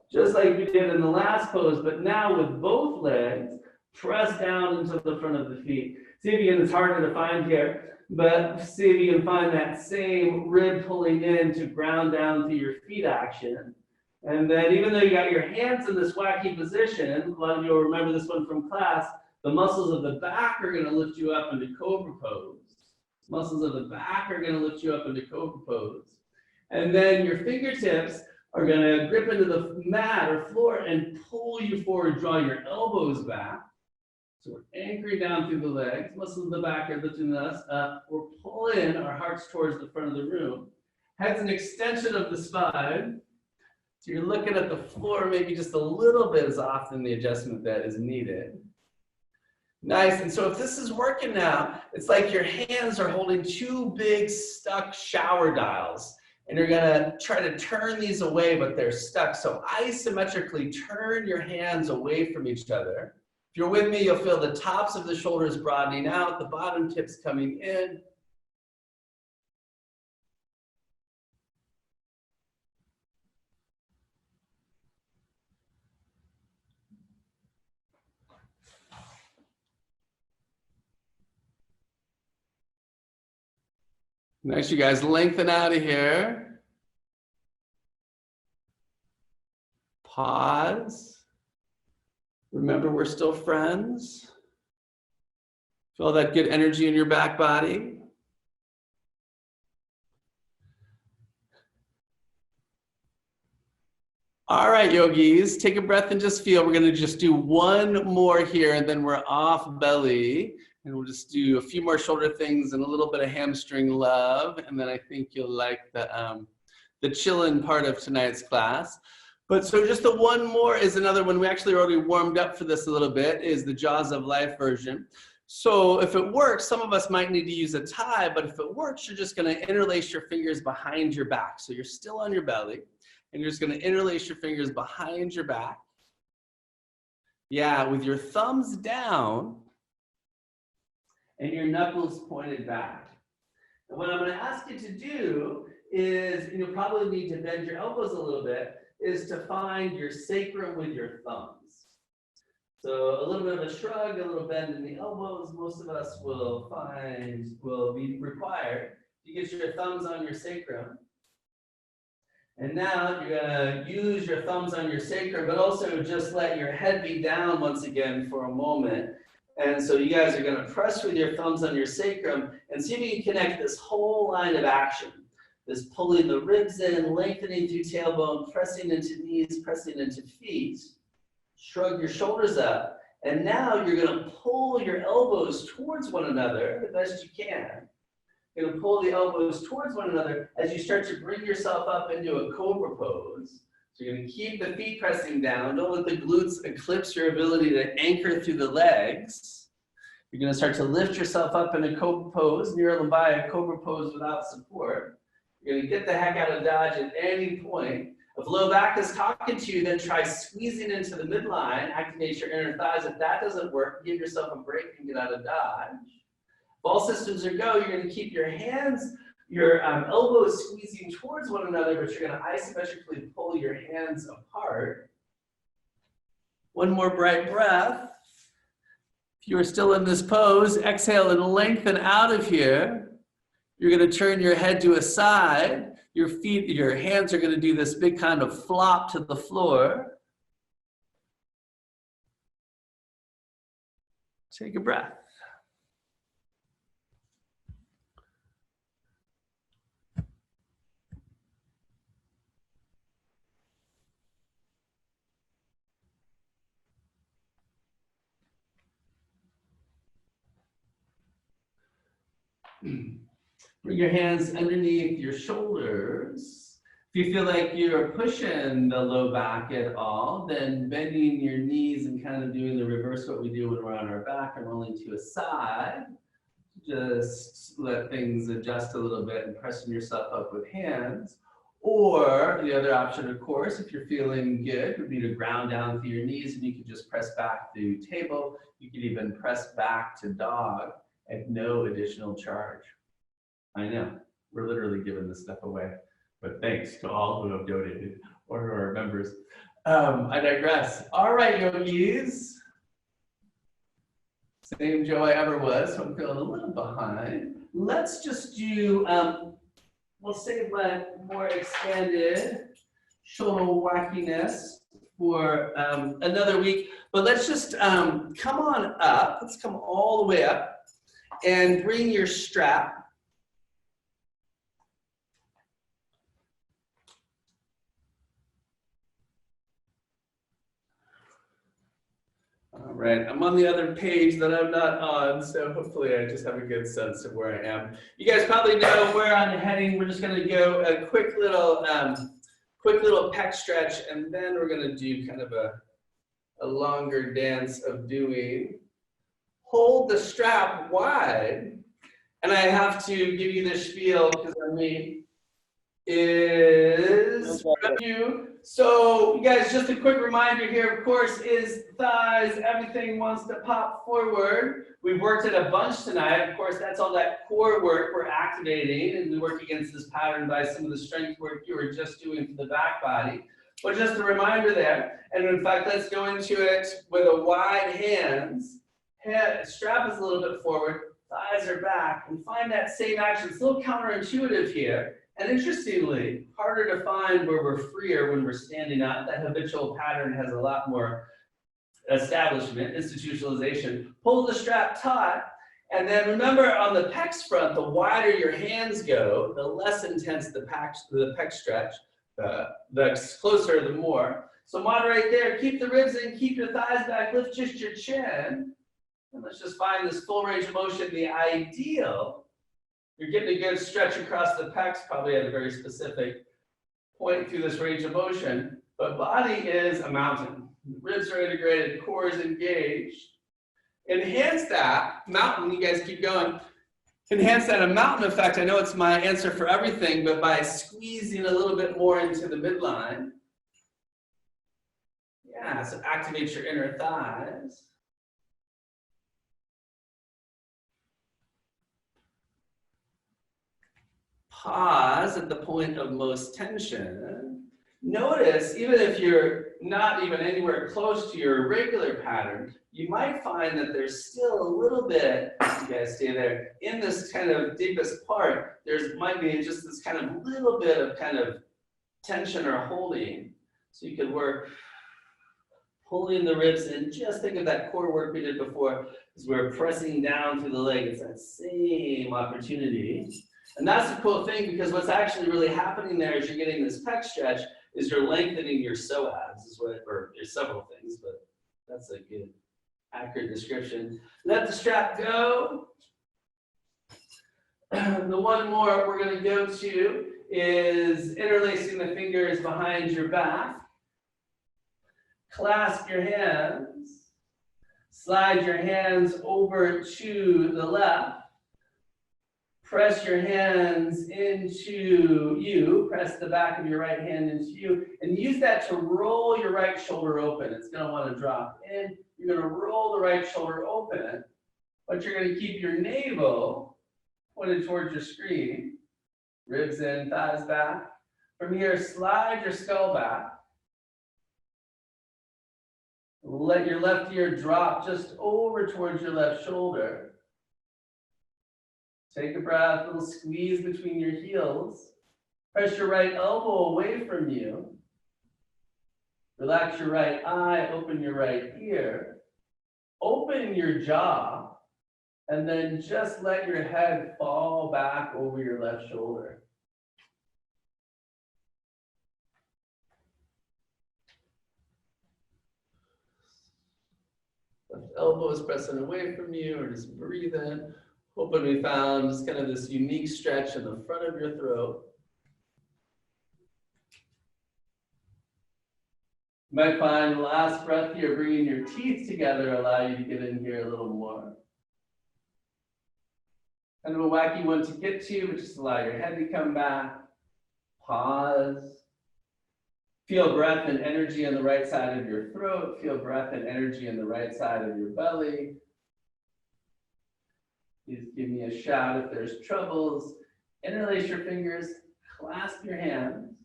Just like we did in the last pose, but now with both legs, press down into the front of the feet. See if you can, it's harder to find here. But see if you can find that same rib pulling in to ground down to your feet action. And then even though you got your hands in this wacky position, a lot of you will remember this one from class, the muscles of the back are going to lift you up into cobra pose. Muscles of the back are going to lift you up into cobra pose. And then your fingertips are going to grip into the mat or floor and pull you forward, draw your elbows back. So we're anchoring down through the legs, muscles of the back are lifting us up. We're pulling our hearts towards the front of the room. Head's an extension of the spine. So you're looking at the floor, maybe just a little bit is often the adjustment that is needed. Nice, and so if this is working now, it's like your hands are holding two big stuck shower dials. And you're gonna try to turn these away, but they're stuck. So isometrically turn your hands away from each other. If you're with me, you'll feel the tops of the shoulders broadening out, the bottom tips coming in. Nice, you guys lengthen out of here. Pause. Remember, we're still friends. Feel that good energy in your back body. All right, yogis, take a breath and just feel. We're going to just do one more here, and then we're off belly. And we'll just do a few more shoulder things and a little bit of hamstring love. And then I think you'll like the chillin part of tonight's class. But so just the one more is another one. We actually already warmed up for this a little bit, is the Jaws of Life version. So if it works, some of us might need to use a tie, but if it works, you're just going to interlace your fingers behind your back. So you're still on your belly. And you're just going to interlace your fingers behind your back. Yeah, with your thumbs down and your knuckles pointed back. And what I'm going to ask you to do is, and you'll probably need to bend your elbows a little bit, is to find your sacrum with your thumbs. So a little bit of a shrug, a little bend in the elbows. Most of us will be required to get your thumbs on your sacrum. And now you're going to use your thumbs on your sacrum, but also just let your head be down once again for a moment. And so you guys are going to press with your thumbs on your sacrum and see if you can connect this whole line of action. This pulling the ribs in, lengthening through tailbone, pressing into knees, pressing into feet. Shrug your shoulders up. And now you're going to pull your elbows towards one another the best you can. You're going to pull the elbows towards one another as you start to bring yourself up into a cobra pose. So you're going to keep the feet pressing down. Don't let the glutes eclipse your ability to anchor through the legs. You're going to start to lift yourself up in a cobra pose, near Lambaya, cobra pose without support. You're going to get the heck out of dodge at any point. If low back is talking to you, then try squeezing into the midline, activate your inner thighs. If that doesn't work, give yourself a break and get out of dodge. All systems are go. You're going to keep your hands, your elbows squeezing towards one another, but you're going to isometrically pull your hands apart. One more bright breath. If you are still in this pose, exhale and lengthen out of here. You're going to turn your head to a side. Your hands are going to do this big kind of flop to the floor. Take a breath. Bring your hands underneath your shoulders. If you feel like you're pushing the low back at all, then bending your knees and kind of doing the reverse what we do when we're on our back and rolling to a side. Just let things adjust a little bit and pressing yourself up with hands. Or the other option, of course, if you're feeling good, would be to ground down through your knees and you can just press back through table. You could even press back to dog at no additional charge. I know, we're literally giving this stuff away, but thanks to all who have donated or who are members. I digress. All right, yogis. Same Joe I ever was, so I'm feeling a little behind. Let's just do, we'll save my more expanded shoulder wackiness for another week, but let's just come on up. Let's come all the way up and bring your strap. All right, I'm on the other page that I'm not on, so hopefully I just have a good sense of where I am. You guys probably know where I'm heading. We're just gonna go a quick little pec stretch, and then we're gonna do kind of a longer dance of doing. Hold the strap wide, and I have to give you the spiel because I'm me. Is you. So you guys, just a quick reminder here, of course, is thighs, everything wants to pop forward. We've worked it a bunch tonight. Of course, that's all that core work we're activating, and we work against this pattern by some of the strength work you were just doing for the back body. But just a reminder there, and in fact, let's go into it with a wide hands. Head, strap is a little bit forward, thighs are back, and find that same action. It's a little counterintuitive here. And interestingly, harder to find where we're freer when we're standing up. That habitual pattern has a lot more establishment, institutionalization. Pull the strap taut, and then remember on the pecs front, the wider your hands go, the less intense the pec stretch. The closer, the more. So moderate there. Keep the ribs in. Keep your thighs back. Lift just your chin. And let's just find this full range of motion. The ideal, you're getting a good stretch across the pecs, probably at a very specific point through this range of motion. But body is a mountain. Ribs are integrated. Core is engaged. Enhance that mountain. You guys keep going. Enhance that a mountain effect. I know it's my answer for everything, but by squeezing a little bit more into the midline. Yeah, so activate your inner thighs. Pause at the point of most tension. Notice, even if you're not even anywhere close to your regular pattern, you might find that there's still a little bit, you guys stay there, in this kind of deepest part, might be just this kind of little bit of kind of tension or holding. So you could work pulling the ribs in. Just think of that core work we did before as we're pressing down through the leg. It's that same opportunity. And that's the cool thing, because what's actually really happening there as you're getting this pec stretch is you're lengthening your psoas, or there's several things, but that's a good, accurate description. Let the strap go. The one more we're going to go to is interlacing the fingers behind your back. Clasp your hands. Slide your hands over to the left. Press your hands into you. Press the back of your right hand into you. And use that to roll your right shoulder open. It's going to want to drop in. You're going to roll the right shoulder open, but you're going to keep your navel pointed towards your screen. Ribs in, thighs back. From here, slide your skull back. Let your left ear drop just over towards your left shoulder. Take a breath, a little squeeze between your heels. Press your right elbow away from you. Relax your right eye, open your right ear. Open your jaw, and then just let your head fall back over your left shoulder. Left elbow is pressing away from you, or just breathe in. Hoping we found just kind of this unique stretch in the front of your throat. You might find the last breath here, bringing your teeth together, allow you to get in here a little more. Kind of a wacky one to get to, but just allow your head to come back. Pause. Feel breath and energy on the right side of your throat. Feel breath and energy on the right side of your belly. Please give me a shout if there's troubles. Interlace your fingers, clasp your hands.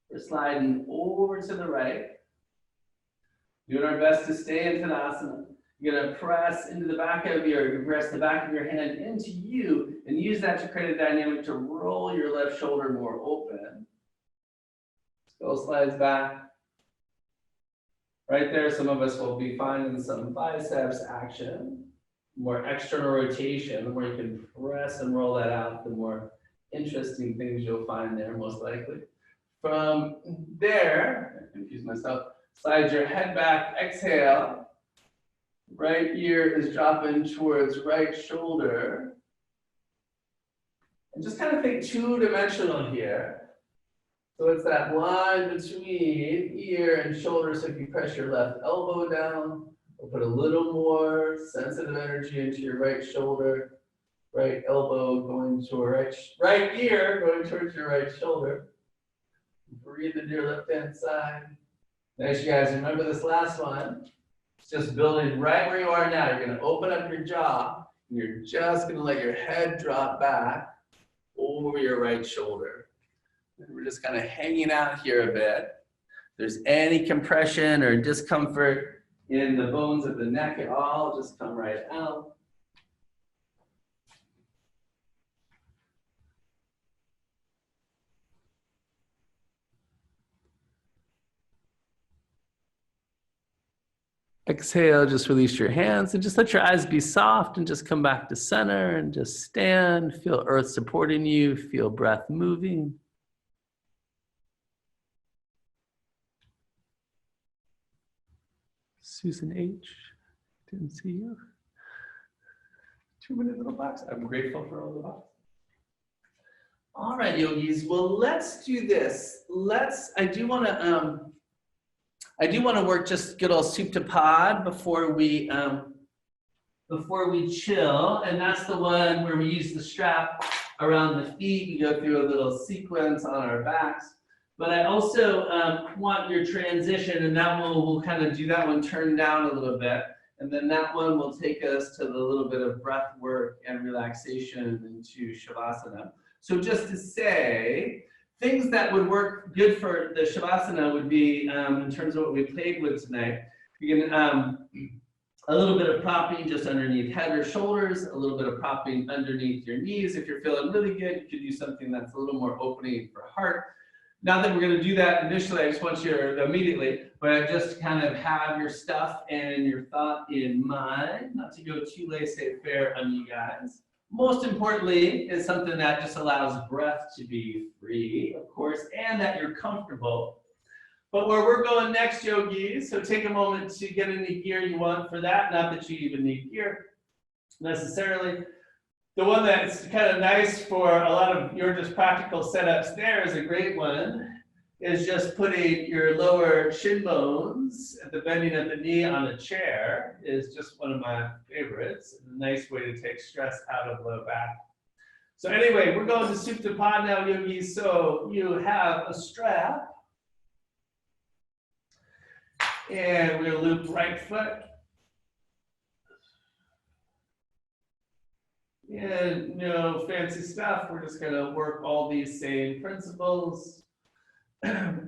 We're sliding over to the right. Doing our best to stay in Tadasana. You're gonna press into the back of press the back of your hand into you, and use that to create a dynamic to roll your left shoulder more open. Skull slides back. Right there, some of us will be finding some biceps action. More external rotation. The more you can press and roll that out, the more interesting things you'll find there, most likely. From there, I confuse myself, slide your head back, exhale. Right ear is dropping towards right shoulder. And just kind of think two-dimensional here. So it's that line between ear and shoulder. So if you press your left elbow down, or put a little more sensitive energy into your right shoulder, right elbow going to right ear going towards your right shoulder. Breathe into your left hand side. Nice, you guys. Remember this last one. It's just building right where you are now. You're going to open up your jaw, and you're just going to let your head drop back over your right shoulder. And we're just kind of hanging out here a bit. If there's any compression or discomfort in the bones of the neck at all, just come right out. Exhale, just release your hands and just let your eyes be soft and just come back to center and just stand. Feel earth supporting you, feel breath moving. Susan H. Didn't see you. 2-minute little box. I'm grateful for all the boxes. All right, yogis. Well, let's do this. I do want to work just good old soup to pod before we chill, and that's the one where we use the strap around the feet. We go through a little sequence on our backs. But I also want your transition, and that one we'll kind of do that one turn down a little bit. And then that one will take us to the little bit of breath work and relaxation into Shavasana. So just to say, things that would work good for the Shavasana would be, in terms of what we played with tonight, you can, a little bit of propping just underneath head or shoulders, a little bit of propping underneath your knees. If you're feeling really good, you could do something that's a little more opening for heart. Not that we're going to do that initially, I just want you to immediately, but just kind of have your stuff and your thought in mind, not to go too laissez-faire on you guys. Most importantly is something that just allows breath to be free, of course, and that you're comfortable. But where we're going next, yogis, so take a moment to get any gear you want for that, not that you even need gear necessarily. The one that's kind of nice for a lot of your just practical setups there is a great one, is just putting your lower shin bones at the bending of the knee on a chair is just one of my favorites. A nice way to take stress out of low back. So anyway, we're going to soup to pod now, yogis. So you have a strap. And we'll loop right foot. And no fancy stuff. We're just going to work all these same principles.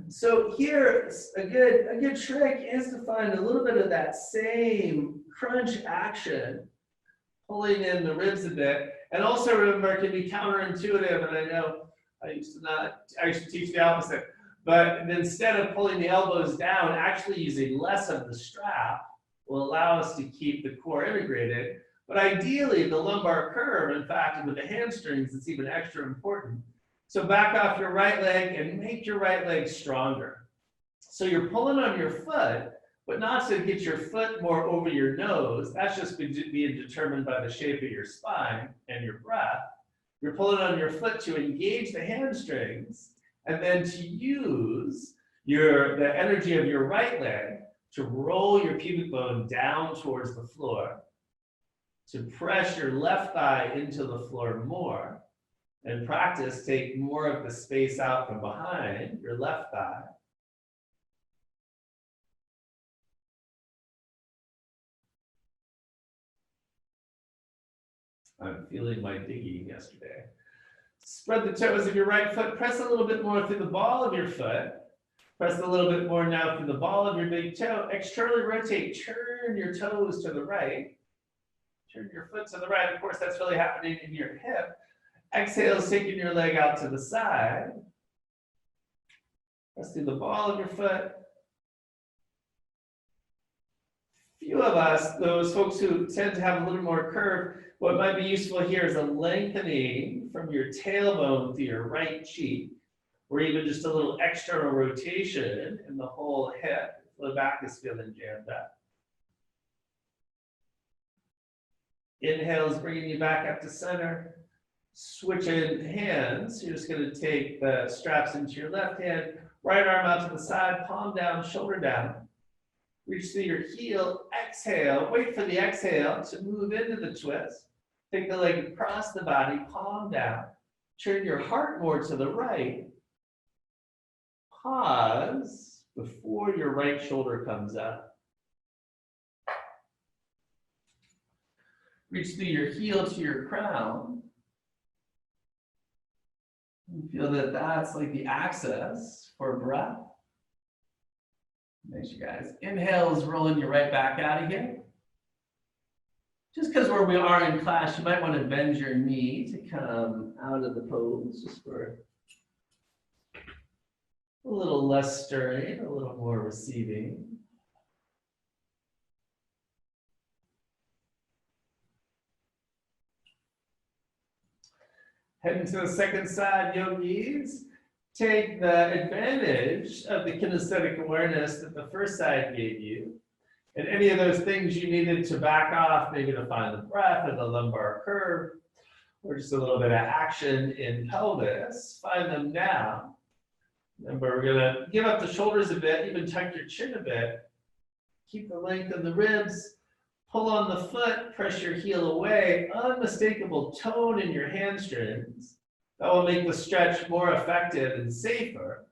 So here, a good trick is to find a little bit of that same crunch action, pulling in the ribs a bit. And also remember, it can be counterintuitive, and I know I used to teach the opposite. But instead of pulling the elbows down, actually using less of the strap will allow us to keep the core integrated. But ideally, the lumbar curve, in fact, with the hamstrings, it's even extra important. So back off your right leg and make your right leg stronger. So you're pulling on your foot, but not to get your foot more over your nose. That's just being determined by the shape of your spine and your breath. You're pulling on your foot to engage the hamstrings, and then to use the energy of your right leg to roll your pubic bone down towards the floor, to press your left thigh into the floor more, and practice take more of the space out from behind your left thigh. I'm feeling my digging yesterday. Spread the toes of your right foot. Press a little bit more through the ball of your foot. Press a little bit more now through the ball of your big toe. Externally rotate. Turn your toes to the right. Turn your foot to the right. Of course, that's really happening in your hip. Exhale, taking your leg out to the side. Press through the ball of your foot. Few of us, those folks who tend to have a little more curve, what might be useful here is a lengthening from your tailbone to your right cheek, or even just a little external rotation in the whole hip. The back is feeling jammed up. Inhale is bringing you back up to center. Switching hands, you're just going to take the straps into your left hand, right arm out to the side, palm down, shoulder down. Reach through your heel, exhale, wait for the exhale to move into the twist. Take the leg across the body, palm down. Turn your heart more to the right. Pause before your right shoulder comes up. Reach through your heel to your crown. You feel that that's like the axis for breath. Thanks, you guys. Inhale is rolling you right back out of here. Just because where we are in class, you might want to bend your knee to come out of the pose, just for a little less stirring, a little more receiving. Heading to the second side, yogis. Take the advantage of the kinesthetic awareness that the first side gave you. And any of those things you needed to back off, maybe to find the breath or the lumbar curve, or just a little bit of action in pelvis, find them now. Remember, we're gonna give up the shoulders a bit, even tuck your chin a bit. Keep the length of the ribs, pull on the foot, press your heel away, unmistakable tone in your hamstrings. That will make the stretch more effective and safer.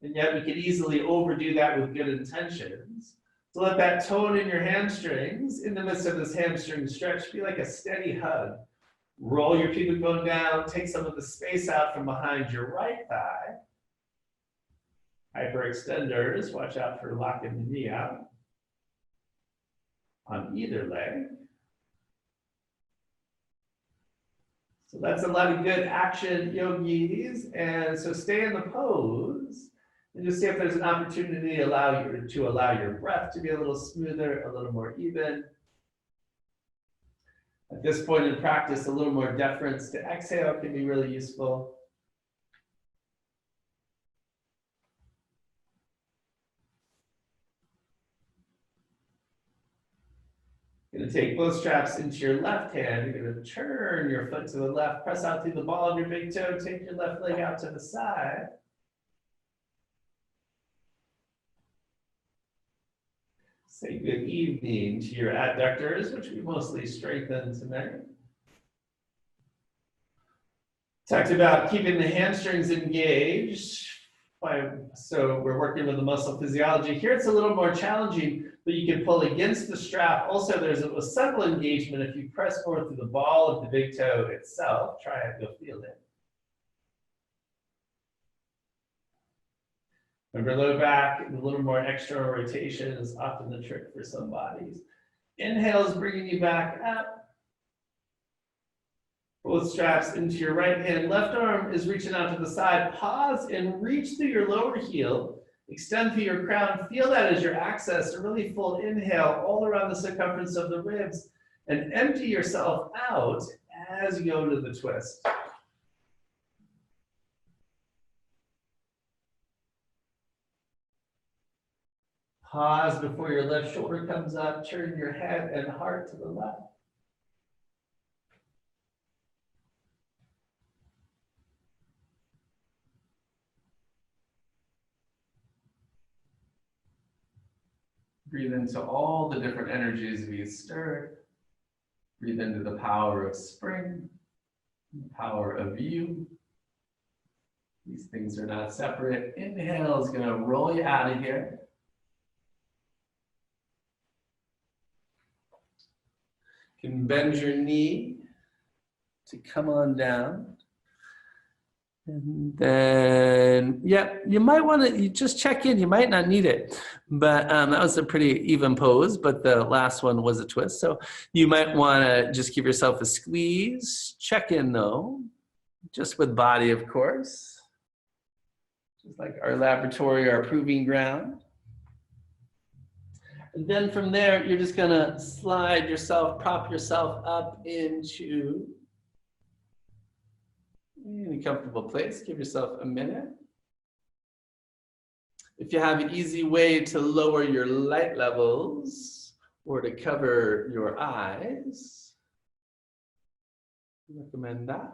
And yet we could easily overdo that with good intentions. So let that tone in your hamstrings, in the midst of this hamstring stretch, be like a steady hug. Roll your pubic bone down, take some of the space out from behind your right thigh. Hyperextenders, watch out for locking the knee out on either leg. So that's a lot of good action, yogis. And so stay in the pose and just see if there's an opportunity to allow your breath to be a little smoother, a little more even. At this point in practice, a little more deference to exhale can be really useful. You're going to take both straps into your left hand. You're going to turn your foot to the left, press out through the ball of your big toe, take your left leg out to the side. Say good evening to your adductors, which we mostly strengthen tonight. Talked about keeping the hamstrings engaged. So we're working with the muscle physiology. Here it's a little more challenging, but you can pull against the strap. Also, there's a subtle engagement if you press more through the ball of the big toe itself. Try it, you'll feel it. Remember, low back, a little more external rotation is often the trick for some bodies. Inhale is bringing you back up. Both straps into your right hand. Left arm is reaching out to the side. Pause and reach through your lower heel. Extend through your crown. Feel that as your access, a really full inhale all around the circumference of the ribs. And empty yourself out as you go to the twist. Pause before your left shoulder comes up. Turn your head and heart to the left. Breathe into all the different energies we stirred. Breathe into the power of spring, the power of you. These things are not separate. Inhale is going to roll you out of here. You can bend your knee to come on down. And then, yeah, you might want to just check in. You might not need it, but that was a pretty even pose, but the last one was a twist. So you might want to just give yourself a squeeze. Check in though, just with body, of course. Just like our laboratory, our proving ground. And then from there, you're just gonna slide yourself, prop yourself up into any comfortable place. Give yourself a minute. If you have an easy way to lower your light levels or to cover your eyes, I recommend that.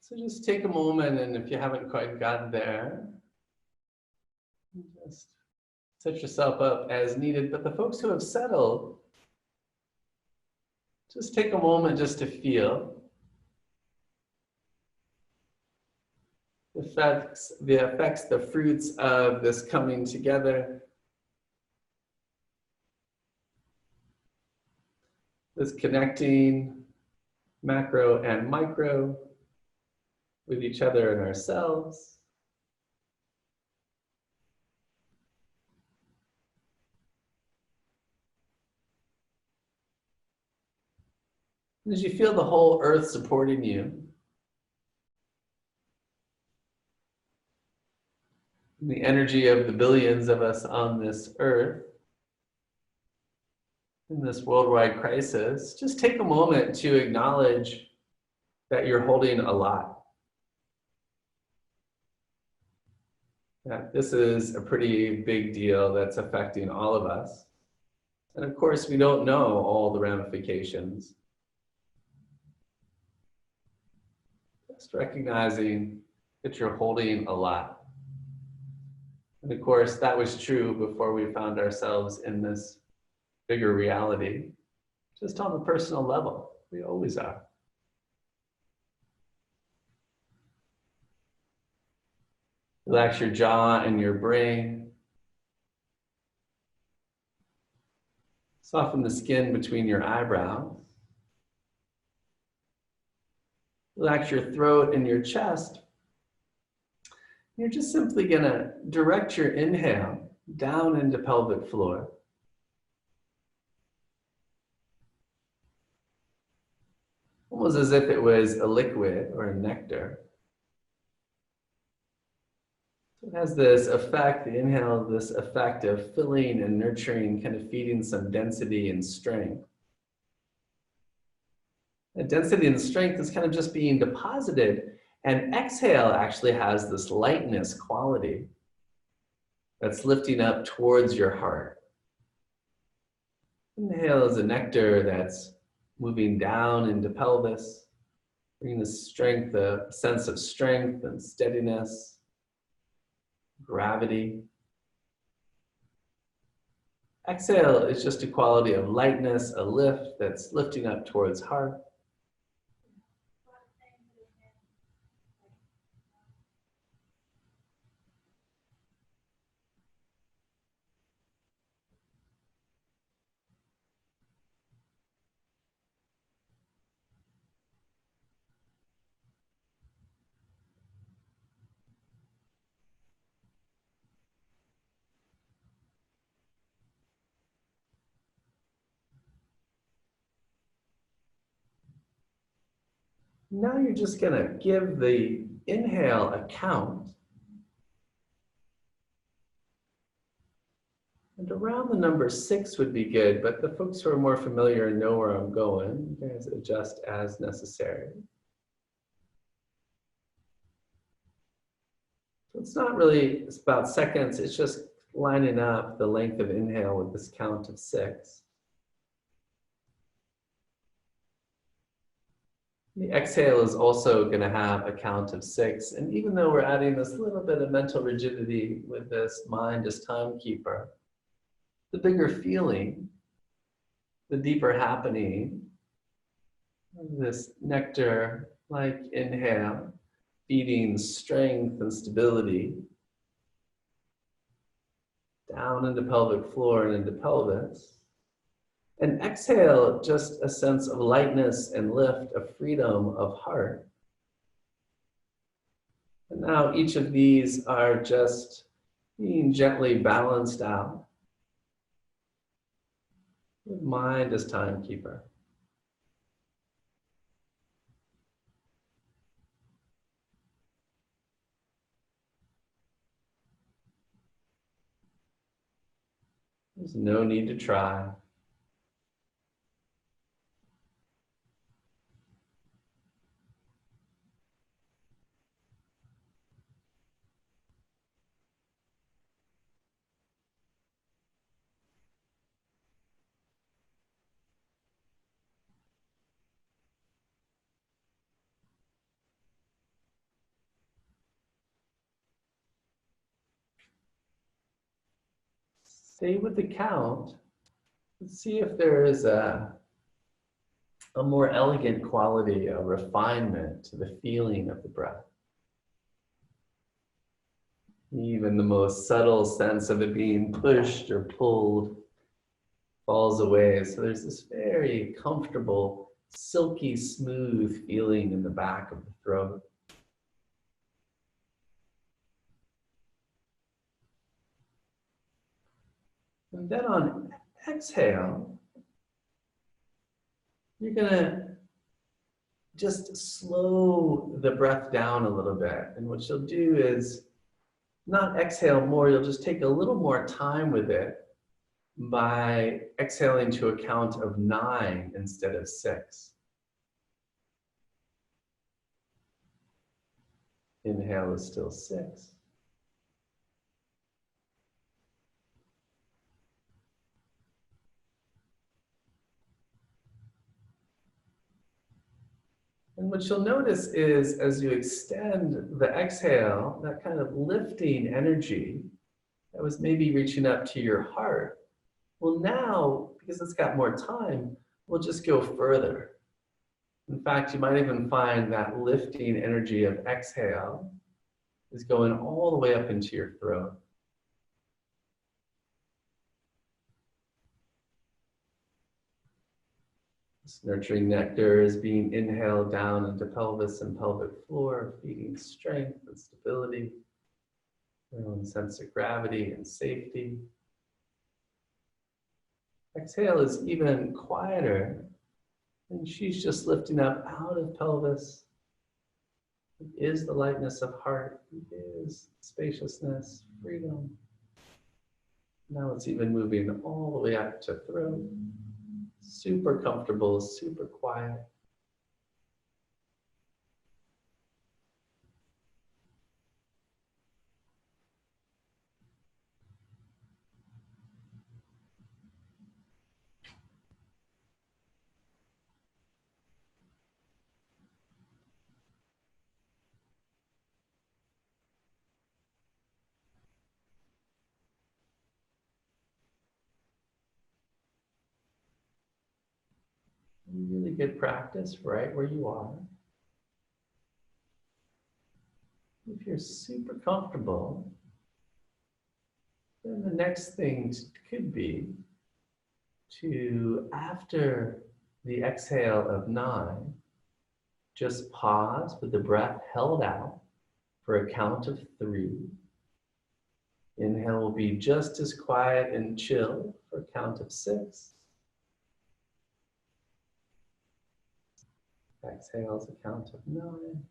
So just take a moment, and if you haven't quite gotten there, just set yourself up as needed. But the folks who have settled, just take a moment just to feel the effects, the fruits of this coming together, this connecting macro and micro. with each other and ourselves. As you feel the whole earth supporting you, the energy of the billions of us on this earth, in this worldwide crisis, just take a moment to acknowledge that you're holding a lot. That this is a pretty big deal that's affecting all of us. And of course, we don't know all the ramifications. Just recognizing that you're holding a lot. And of course, that was true before we found ourselves in this bigger reality. Just on a personal level, we always are. Relax your jaw and your brain. Soften the skin between your eyebrows. Relax your throat and your chest. You're just simply going to direct your inhale down into pelvic floor. Almost as if it was a liquid or a nectar. It has this effect, the inhale, this effect of filling and nurturing, kind of feeding some density and strength. That density and strength is kind of just being deposited, and exhale actually has this lightness quality that's lifting up towards your heart. Inhale is a nectar that's moving down into pelvis, bringing the strength, a sense of strength and steadiness, gravity. Exhale is just a quality of lightness, a lift that's lifting up towards heart. Now you're just going to give the inhale a count. And around the number 6 would be good, but the folks who are more familiar and know where I'm going, you guys adjust as necessary. So it's not really, it's about seconds, it's just lining up the length of inhale with this count of 6. The exhale is also going to have a count of 6. And even though we're adding this little bit of mental rigidity with this mind as timekeeper, the bigger feeling, the deeper happening, this nectar-like inhale, feeding strength and stability down into pelvic floor and into pelvis. And exhale, just a sense of lightness and lift, of freedom of heart. And now each of these are just being gently balanced out with mind as timekeeper. There's no need to try. Stay with the count. Let's see if there is a more elegant quality, a refinement to the feeling of the breath. Even the most subtle sense of it being pushed or pulled falls away. So there's this very comfortable, silky smooth feeling in the back of the throat. And then on exhale, you're gonna just slow the breath down a little bit. And what you'll do is not exhale more, you'll just take a little more time with it by exhaling to a count of 9 instead of 6. Inhale is still 6. And what you'll notice is as you extend the exhale, that kind of lifting energy that was maybe reaching up to your heart, well now, because it's got more time, we'll just go further. In fact, you might even find that lifting energy of exhale is going all the way up into your throat. This nurturing nectar is being inhaled down into pelvis and pelvic floor, feeding strength and stability, your own sense of gravity and safety. Exhale is even quieter, and she's just lifting up out of pelvis. It is the lightness of heart. It is spaciousness, freedom. Now it's even moving all the way up to throat. Super comfortable, super quiet. Really good practice right where you are. If you're super comfortable, then the next thing could be to, after the exhale of 9, just pause with the breath held out for a count of 3. Inhale will be just as quiet and chill for a count of 6. Exhale is a count of 9.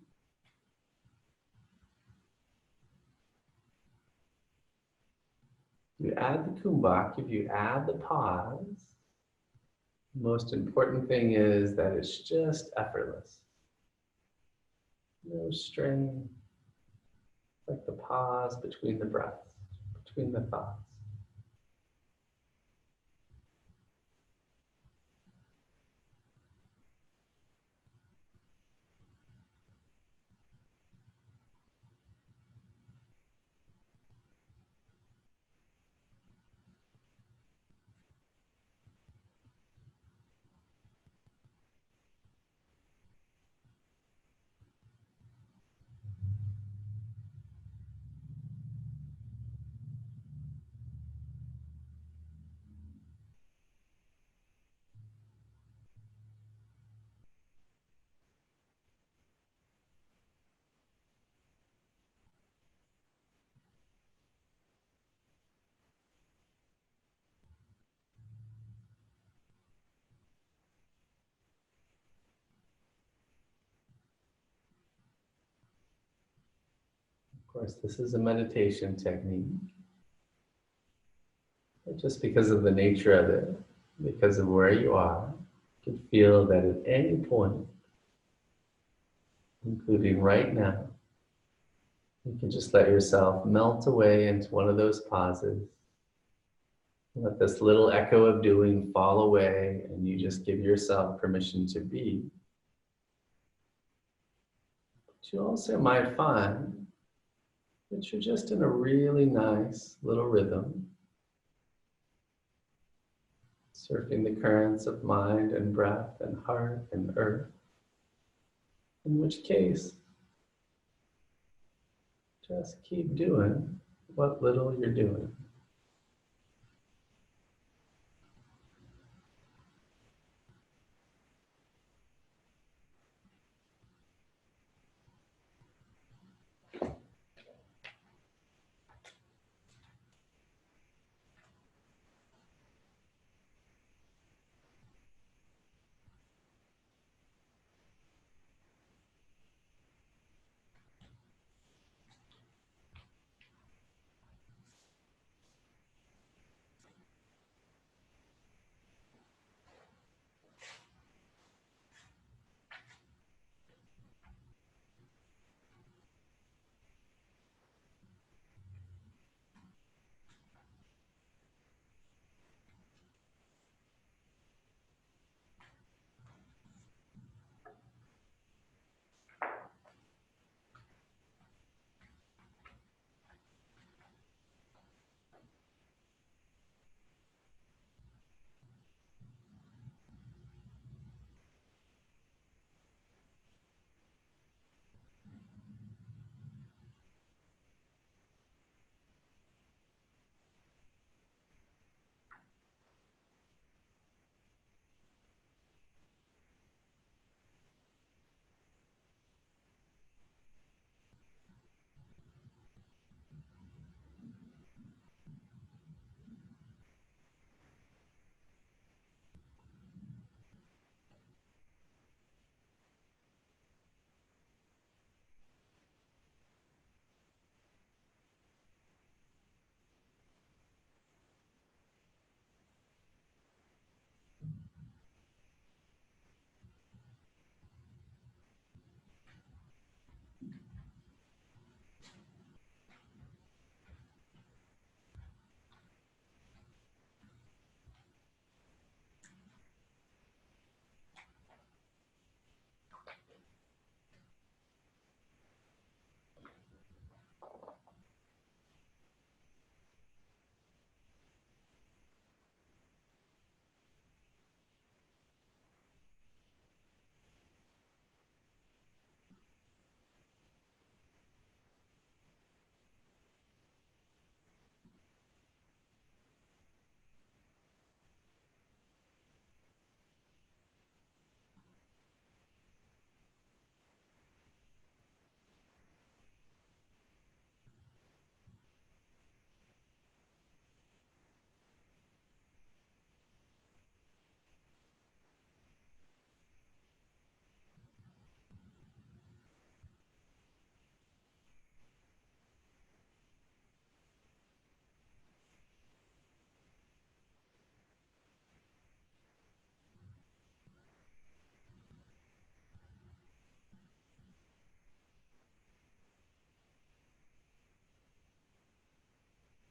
You add the kumbhak, if you add the pause, the most important thing is that it's just effortless. No strain, like the pause between the breaths, between the thoughts. Of course, this is a meditation technique. But just because of the nature of it, because of where you are, you can feel that at any point, including right now, you can just let yourself melt away into one of those pauses. Let this little echo of doing fall away, and you just give yourself permission to be. But you also might find that you're just in a really nice little rhythm, surfing the currents of mind and breath and heart and earth, in which case, just keep doing what little you're doing.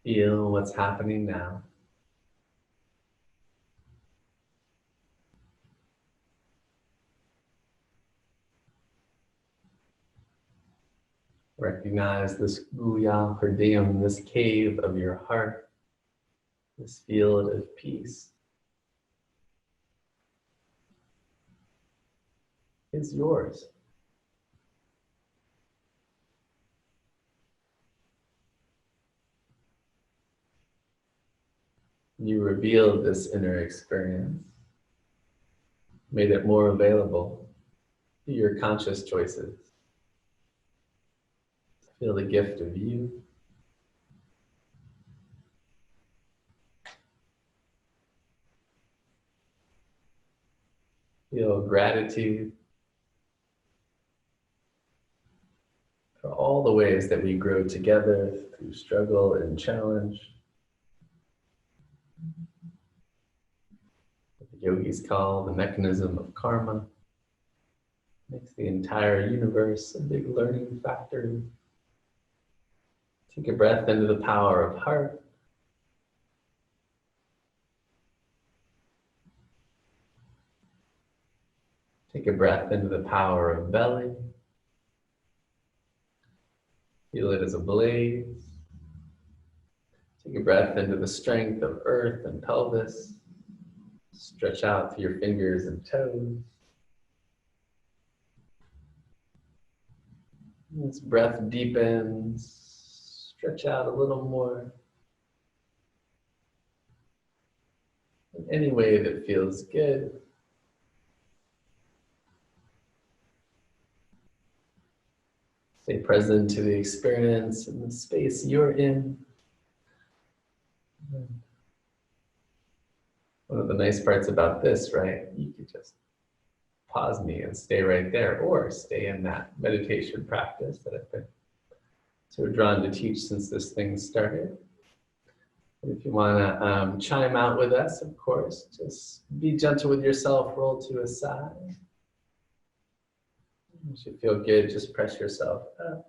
Feel what's happening now. Recognize this guya hridayam, this cave of your heart, this field of peace is yours. You revealed this inner experience, made it more available to your conscious choices. Feel the gift of you. Feel gratitude for all the ways that we grow together through struggle and challenge. What the yogis call the mechanism of karma. Makes the entire universe a big learning factor. Take a breath into the power of heart. Take a breath into the power of belly. Feel it as a blaze. Take a breath into the strength of earth and pelvis. Stretch out through your fingers and toes. As breath deepens, stretch out a little more. In any way that feels good. Stay present to the experience and the space you're in. One of the nice parts about this, right? You could just pause me and stay right there, or stay in that meditation practice that I've been so drawn to teach since this thing started. If you want to chime out with us, of course, just be gentle with yourself, roll to a side. You should feel good, just press yourself up.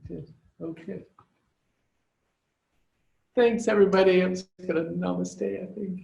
Good. Okay. Thanks, everybody. I'm just going to namaste, I think.